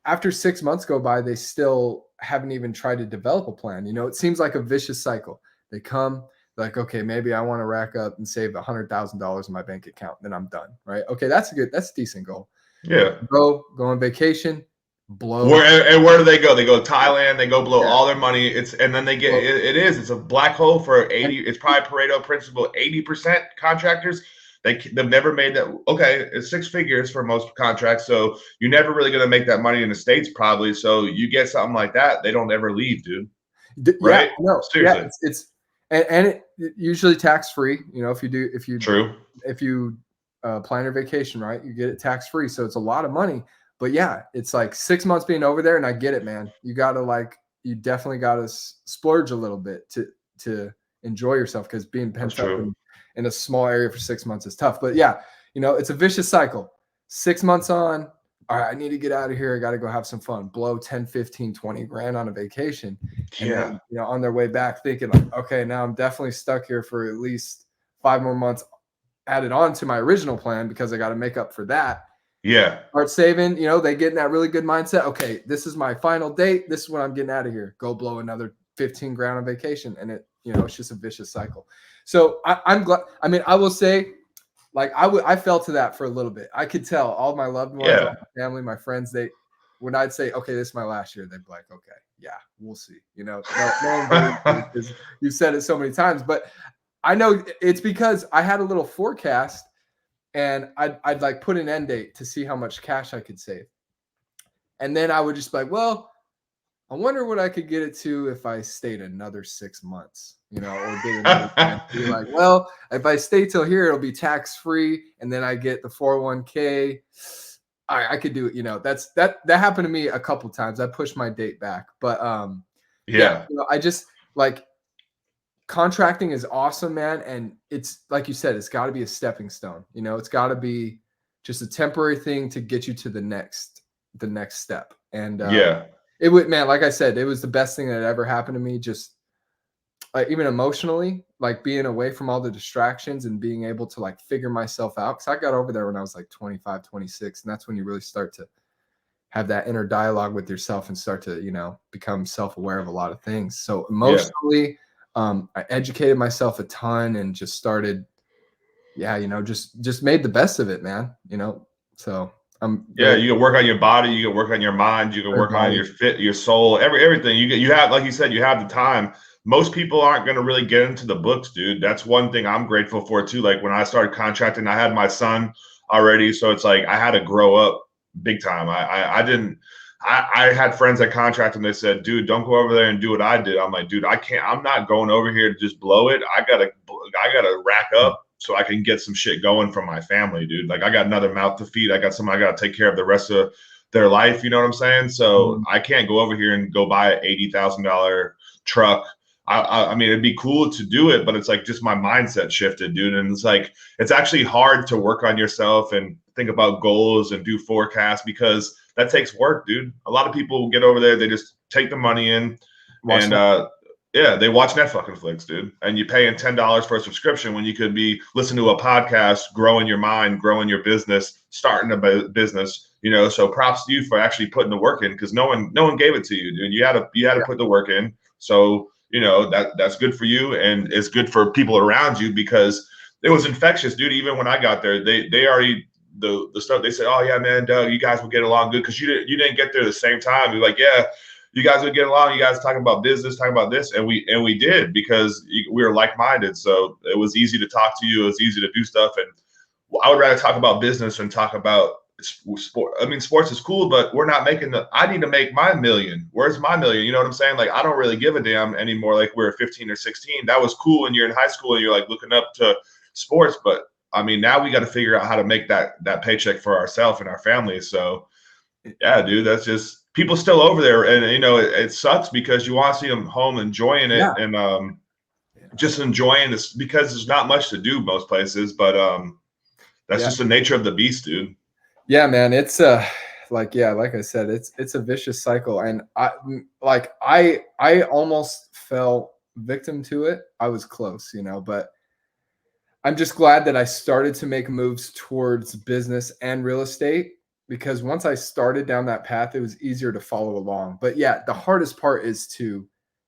after 6 months go by, they still haven't even tried to develop a plan. It seems like a vicious cycle. They come, like, okay, maybe I want to rack up and save $100,000 in my bank account, then I'm done, right? Okay, that's a decent goal. Yeah. Go on vacation, blow. Where do they go? They go to Thailand. They go blow all their money. And then they get it's a black hole for 80. It's probably Pareto principle. 80% contractors. They've never made that. Okay, it's 6 figures for most contracts. So you're never really going to make that money in the States, probably. So you get something like that, they don't ever leave, dude. Right? Yeah, no, seriously. Yeah, it's and it usually tax free. True. If you plan your vacation right, you get it tax free. So it's a lot of money. But yeah, it's like 6 months being over there, and I get it, man. You got to like you definitely got to splurge a little bit to enjoy yourself, because being That's pent up true. in a small area for 6 months is tough. But yeah, it's a vicious cycle. 6 months on, all right, I need to get out of here. I got to go have some fun, blow 10, 15, 20 grand on a vacation. And Yeah. then, on their way back thinking like, okay, now I'm definitely stuck here for at least 5 more months added on to my original plan, because I got to make up for that. Yeah. Start saving, they get in that really good mindset. Okay, this is my final date. This is when I'm getting out of here. Go blow another 15 grand on vacation. And it's just a vicious cycle. So I'm glad. I mean, I will say, like, I fell to that for a little bit. I could tell all my loved ones, all Yeah. my family, my friends, when I'd say, okay, this is my last year, they'd be like, okay, yeah, we'll see. No one believes me because you've said it so many times. But I know it's because I had a little forecast, and I'd like put an end date to see how much cash I could save. And then I would just be like, well, I wonder what I could get it to if I stayed another 6 months, or did another plan. Be like, well, if I stay till here, it'll be tax free, and then I get the 401k. All right, I could do it. That happened to me a couple times. I pushed my date back, but Yeah. I just like, contracting is awesome, man. And it's like you said, it's got to be a stepping stone. It's got to be just a temporary thing to get you to the next step. And Yeah. it would, man, like I said, it was the best thing that ever happened to me. Just even emotionally, like being away from all the distractions and being able to like figure myself out. Cause I got over there when I was like 25, 26. And that's when you really start to have that inner dialogue with yourself and start to, become self-aware of a lot of things. So emotionally, I educated myself a ton and just started, just made the best of it, man. So I'm Yeah, very, you can work on your body, you can work on your mind, you can very work on body. your soul, everything. You have, like you said, you have the time. Most people aren't going to really get into the books, dude. That's one thing I'm grateful for too. Like when I started contracting, I had my son already, so it's like I had to grow up big time. I didn't. I had friends that contracted, and they said, "Dude, don't go over there and do what I did." I'm like, "Dude, I can't. I'm not going over here to just blow it. I gotta rack up so I can get some shit going from my family, dude. Like I got another mouth to feed. I got to take care of the rest of their life. You know what I'm saying? So I can't go over here and go buy an $80,000 truck. I mean, it'd be cool to do it, but it's like just my mindset shifted, dude. And it's like it's actually hard to work on yourself and think about goals and do forecasts because that takes work, dude. A lot of people get over there, they just take the money in, and yeah, they watch Netflix, dude. And you paying $10 for a subscription when you could be listening to a podcast, growing your mind, growing your business, starting a business. So props to you for actually putting the work in because no one gave it to you, dude. You had to put the work in. So that's good for you, and it's good for people around you because it was infectious, dude. Even when I got there, they already the stuff they said, oh yeah, man, Doug, you guys will get along good because you didn't get there the same time. You're like, yeah, you guys would get along. You guys talking about business, talking about this, and we did because we were like minded. So it was easy to talk to you. It was easy to do stuff, and I would rather talk about business than talk about sport. I mean, sports is cool, but we're not making I need to make my million. Where's my million? You know what I'm saying? Like, I don't really give a damn anymore. Like we were 15 or 16. That was cool when you're in high school and you're like looking up to sports. But I mean, now we got to figure out how to make that paycheck for ourselves and our families. So yeah, dude, that's just people still over there. And, it sucks because you want to see them home enjoying it and just enjoying this because there's not much to do most places. But that's just the nature of the beast, dude. Yeah, man, it's like I said, it's a vicious cycle, and I almost fell victim to it. I was close, but I'm just glad that I started to make moves towards business and real estate because once I started down that path, it was easier to follow along. But yeah, the hardest part is to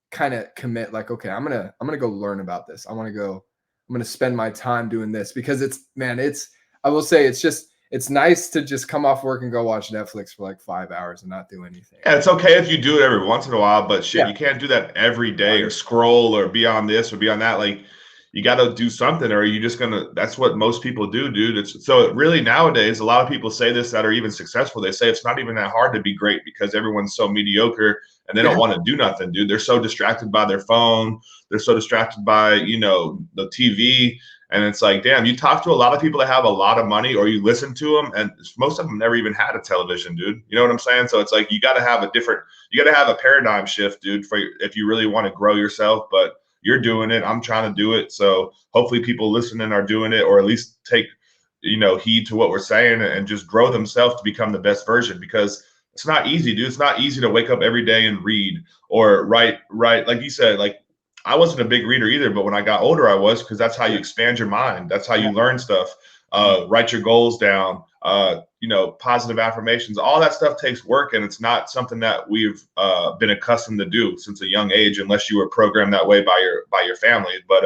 kind of commit like, okay, I'm going to go learn about this. I'm going to spend my time doing this because I will say it's nice to just come off work and go watch Netflix for like 5 hours and not do anything. Yeah, it's okay if you do it every once in a while, but shit, you can't do that every day or scroll or be on this or be on that. Like, you got to do something, or are you just gonna? That's what most people do, dude. It's so really nowadays. A lot of people say this that are even successful. They say it's not even that hard to be great because everyone's so mediocre and they don't want to do nothing, dude. They're so distracted by their phone. They're so distracted by the TV. And it's like, damn, you talk to a lot of people that have a lot of money, or you listen to them, and most of them never even had a television, dude. You know what I'm saying? So it's like you got to have a paradigm shift, dude, if you really want to grow yourself. But you're doing it. I'm trying to do it. So hopefully people listening are doing it, or at least take heed to what we're saying and just grow themselves to become the best version, because it's not easy, dude. It's not easy to wake up every day and read or write. Like you said, like I wasn't a big reader either, but when I got older, I was, because that's how you expand your mind. That's how you learn stuff. Write your goals down. Positive affirmations. All that stuff takes work, and it's not something that we've been accustomed to do since a young age, unless you were programmed that way by your family. But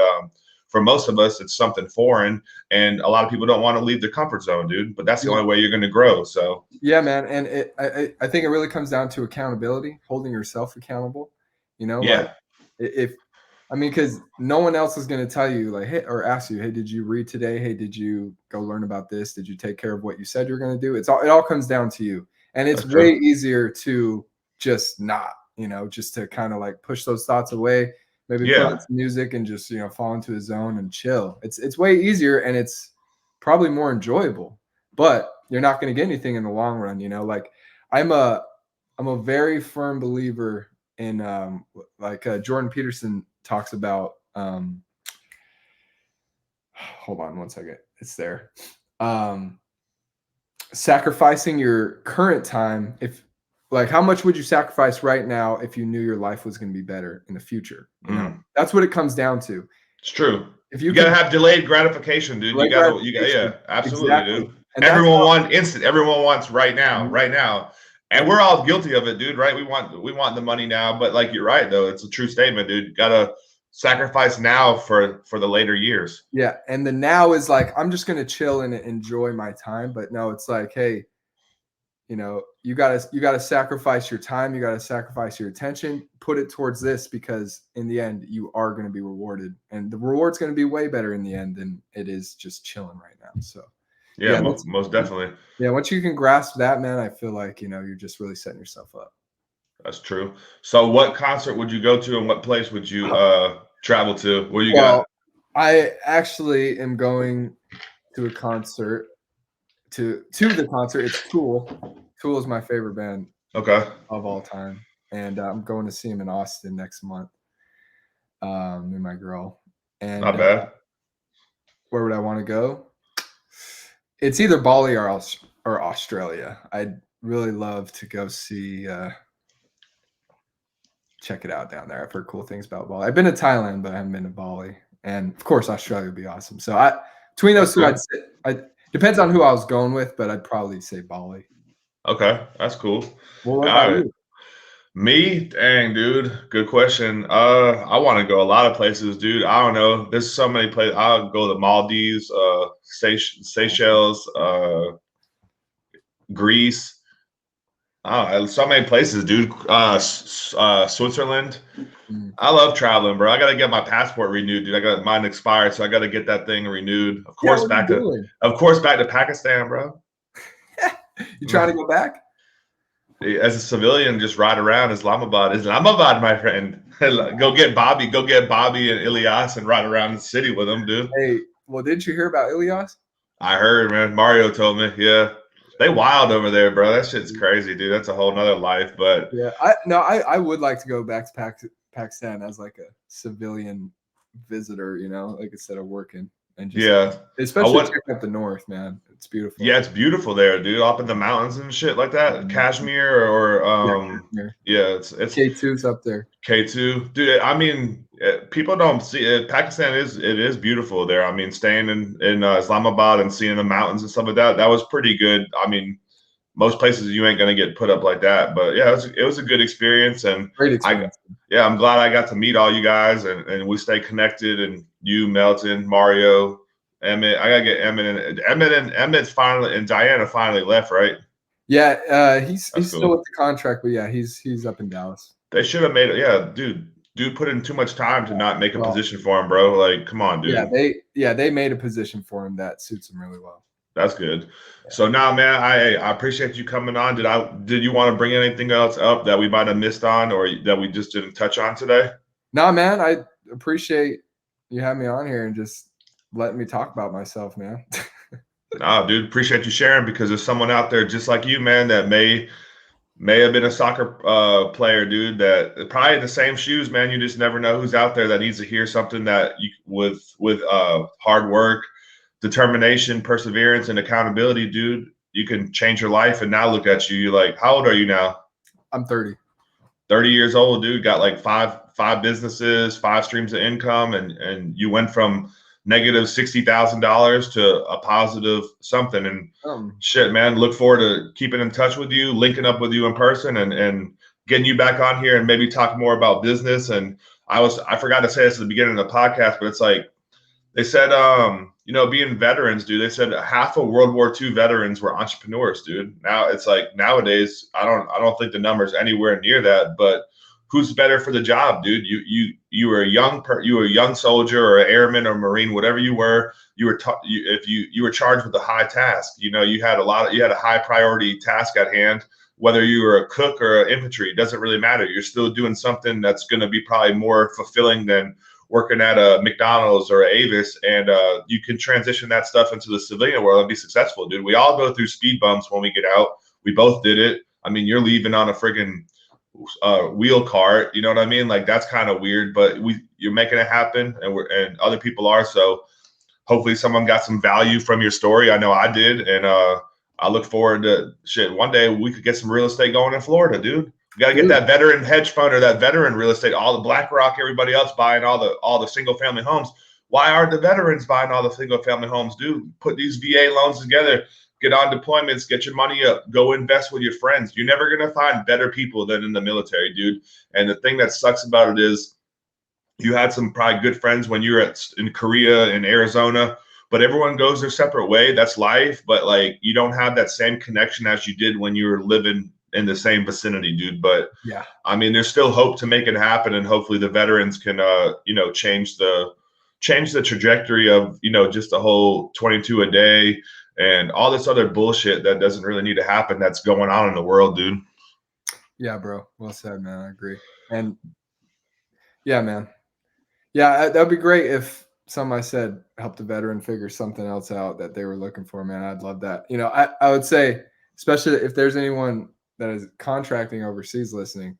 for most of us, it's something foreign, and a lot of people don't want to leave their comfort zone, dude. But that's the only way you're going to grow. So yeah, man, and I think it really comes down to accountability, holding yourself accountable. Like because no one else is going to tell you, like, hey, or ask you, hey, did you read today? Hey, did you go learn about this? Did you take care of what you said you're going to do? It all comes down to you, and it's way easier to just not, just to kind of like push those thoughts away. Maybe put on some music and just fall into a zone and chill. It's way easier, and it's probably more enjoyable, but you're not going to get anything in the long run. Like I'm a very firm believer in Jordan Peterson talks about. Hold on one second. It's there. Sacrificing your current time. How much would you sacrifice right now if you knew your life was going to be better in the future? That's what it comes down to. It's true. If you gotta have delayed gratification, dude. You gotta, absolutely, exactly. Dude. And everyone wants instant. Everyone wants right now, right now. And we're all guilty of it, dude, right? We want the money now, but like, you're right, though. It's a true statement, dude. You gotta sacrifice now for the later years. Yeah, and the now is like, I'm just gonna chill and enjoy my time. But no, it's like, hey, you gotta sacrifice your time, you gotta sacrifice your attention, put it towards this, because in the end, you are gonna be rewarded, and the reward's gonna be way better in the end than it is just chilling right now. So yeah, most definitely. Yeah, once you can grasp that, man, I feel like you're just really setting yourself up. That's true. So what concert would you go to, and what place would you travel to? Where you got? I actually am going to a concert. To the concert. It's Tool. Tool is my favorite band of all time, and I'm going to see him in Austin next month. Me and my girl. And not bad. Where would I want to go? It's either Bali or Australia. I'd really love to go see. Check it out down there. I've heard cool things about Bali. I've been to Thailand, but I haven't been to Bali, and of course Australia would be awesome. So between those two, depends on who I was going with, but I'd probably say Bali. Okay, that's cool. Well, what about you? Me? Dang, dude. Good question. I want to go a lot of places, dude. I don't know. There's so many places. I'll go to Maldives, Seychelles, Greece. So many places, dude. Switzerland. I love traveling, bro. I gotta get my passport renewed, dude. I got mine expired, so I gotta get that thing renewed. Of course, back to Pakistan, bro. You trying to go back? As a civilian, just ride around Islamabad, my friend. Go get Bobby and Ilyas and ride around the city with them, dude. Hey, well, didn't you hear about Ilyas? I heard, man. Mario told me. Yeah, they wild over there, bro. That shit's crazy, dude. That's a whole nother life. But yeah, I would like to go back to Pakistan as like a civilian visitor, like instead of working. And just, especially check out the north, man. It's beautiful. Yeah, it's beautiful there, dude. Up in the mountains and shit like that. Kashmir or it's K2's up there. K2, dude. I mean, people don't see it. Pakistan is beautiful there. I mean, staying in Islamabad and seeing the mountains and stuff like that. That was pretty good. I mean, most places you ain't gonna get put up like that, but yeah, it was a good experience, and great experience. I'm glad I got to meet all you guys, and we stay connected. And you, Melton, Mario, Emmett. I gotta get Emmett's finally, and Diana finally left, right? Yeah, he's still with the contract, but yeah, he's up in Dallas. They should have made it. Yeah, dude. dude put in too much time to not make a Well, position for him, bro. Like, come on, dude. they made a position for him that suits him really well. That's good. So now, man, I appreciate you coming on. Did you want to bring anything else up that we might have missed on or that we just didn't touch on today? No, man, I appreciate you having me on here and just letting me talk about myself, man. No, dude, appreciate you sharing because there's someone out there just like you, man, that may have been a soccer player, dude, that probably in the same shoes, man. You just never know who's out there that needs to hear something that you with hard work, determination, perseverance, and accountability, dude, you can change your life. And now look at you. You're like, how old are you now? I'm 30. 30 years old, dude. Got like five businesses, 5 streams of income, and you went from negative $60,000 to a positive something. And shit, man, look forward to keeping in touch with you, linking up with you in person, and getting you back on here and maybe talk more about business. And I forgot to say this at the beginning of the podcast, but it's like they said, being veterans, dude, they said half of World War II veterans were entrepreneurs, dude. Now it's like nowadays, I don't think the number's anywhere near that, but who's better for the job, dude? You were a young soldier or an airman or Marine, whatever you were. You were charged with a high task. You had a high priority task at hand. Whether you were a cook or an infantry, it doesn't really matter. You're still doing something that's going to be probably more fulfilling than working at a McDonald's or a Avis, and you can transition that stuff into the civilian world and be successful, dude. We all go through speed bumps when we get out. We both did it. I mean, you're leaving on a friggin' wheel cart. You know what I mean? Like that's kind of weird, but you're making it happen, and other people are. So hopefully someone got some value from your story. I know I did, and I look forward to shit. One day we could get some real estate going in Florida, dude. You got to get that veteran hedge fund or that veteran real estate. All the BlackRock, everybody else buying all the single family homes. Why aren't the veterans buying all the single family homes, dude? Put these VA loans together. Get on deployments. Get your money up. Go invest with your friends. You're never gonna find better people than in the military, dude. And the thing that sucks about it is, you had some probably good friends when you were in Korea, in Arizona, but everyone goes their separate way. That's life. But like, you don't have that same connection as you did when you were living in the same vicinity, dude. But yeah, I mean, there's still hope to make it happen, and hopefully the veterans can change the trajectory of just the whole 22 a day and all this other bullshit that doesn't really need to happen that's going on in the world, dude. Yeah, bro, well said, man. I agree. And yeah, man, yeah, that'd be great if I said helped a veteran figure something else out that they were looking for, man. I'd love that. I would say, especially if there's anyone that is contracting overseas listening,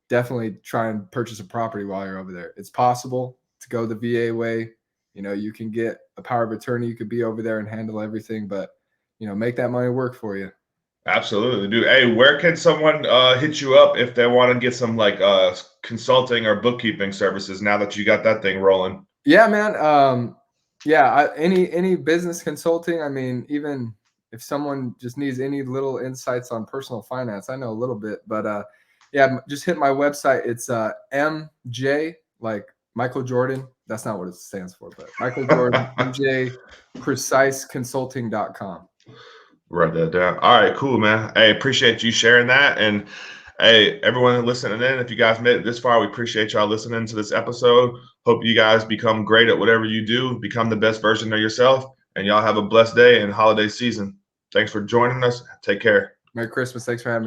definitely try and purchase a property while you're over there. It's possible to go the VA way. You can get a power of attorney. You could be over there and handle everything, but make that money work for you. Absolutely, dude. Hey, where can someone hit you up if they want to get some like consulting or bookkeeping services now that you got that thing rolling? Yeah, man. Any business consulting. I mean, even if someone just needs any little insights on personal finance, I know a little bit, but just hit my website. It's MJ, like Michael Jordan. That's not what it stands for, but Michael Jordan, MJ preciseconsulting.com. Write that down. All right, cool, man. Hey, appreciate you sharing that. And hey, everyone listening in, if you guys made it this far, we appreciate y'all listening to this episode. Hope you guys become great at whatever you do, become the best version of yourself, and y'all have a blessed day and holiday season. Thanks for joining us. Take care. Merry Christmas. Thanks for having me.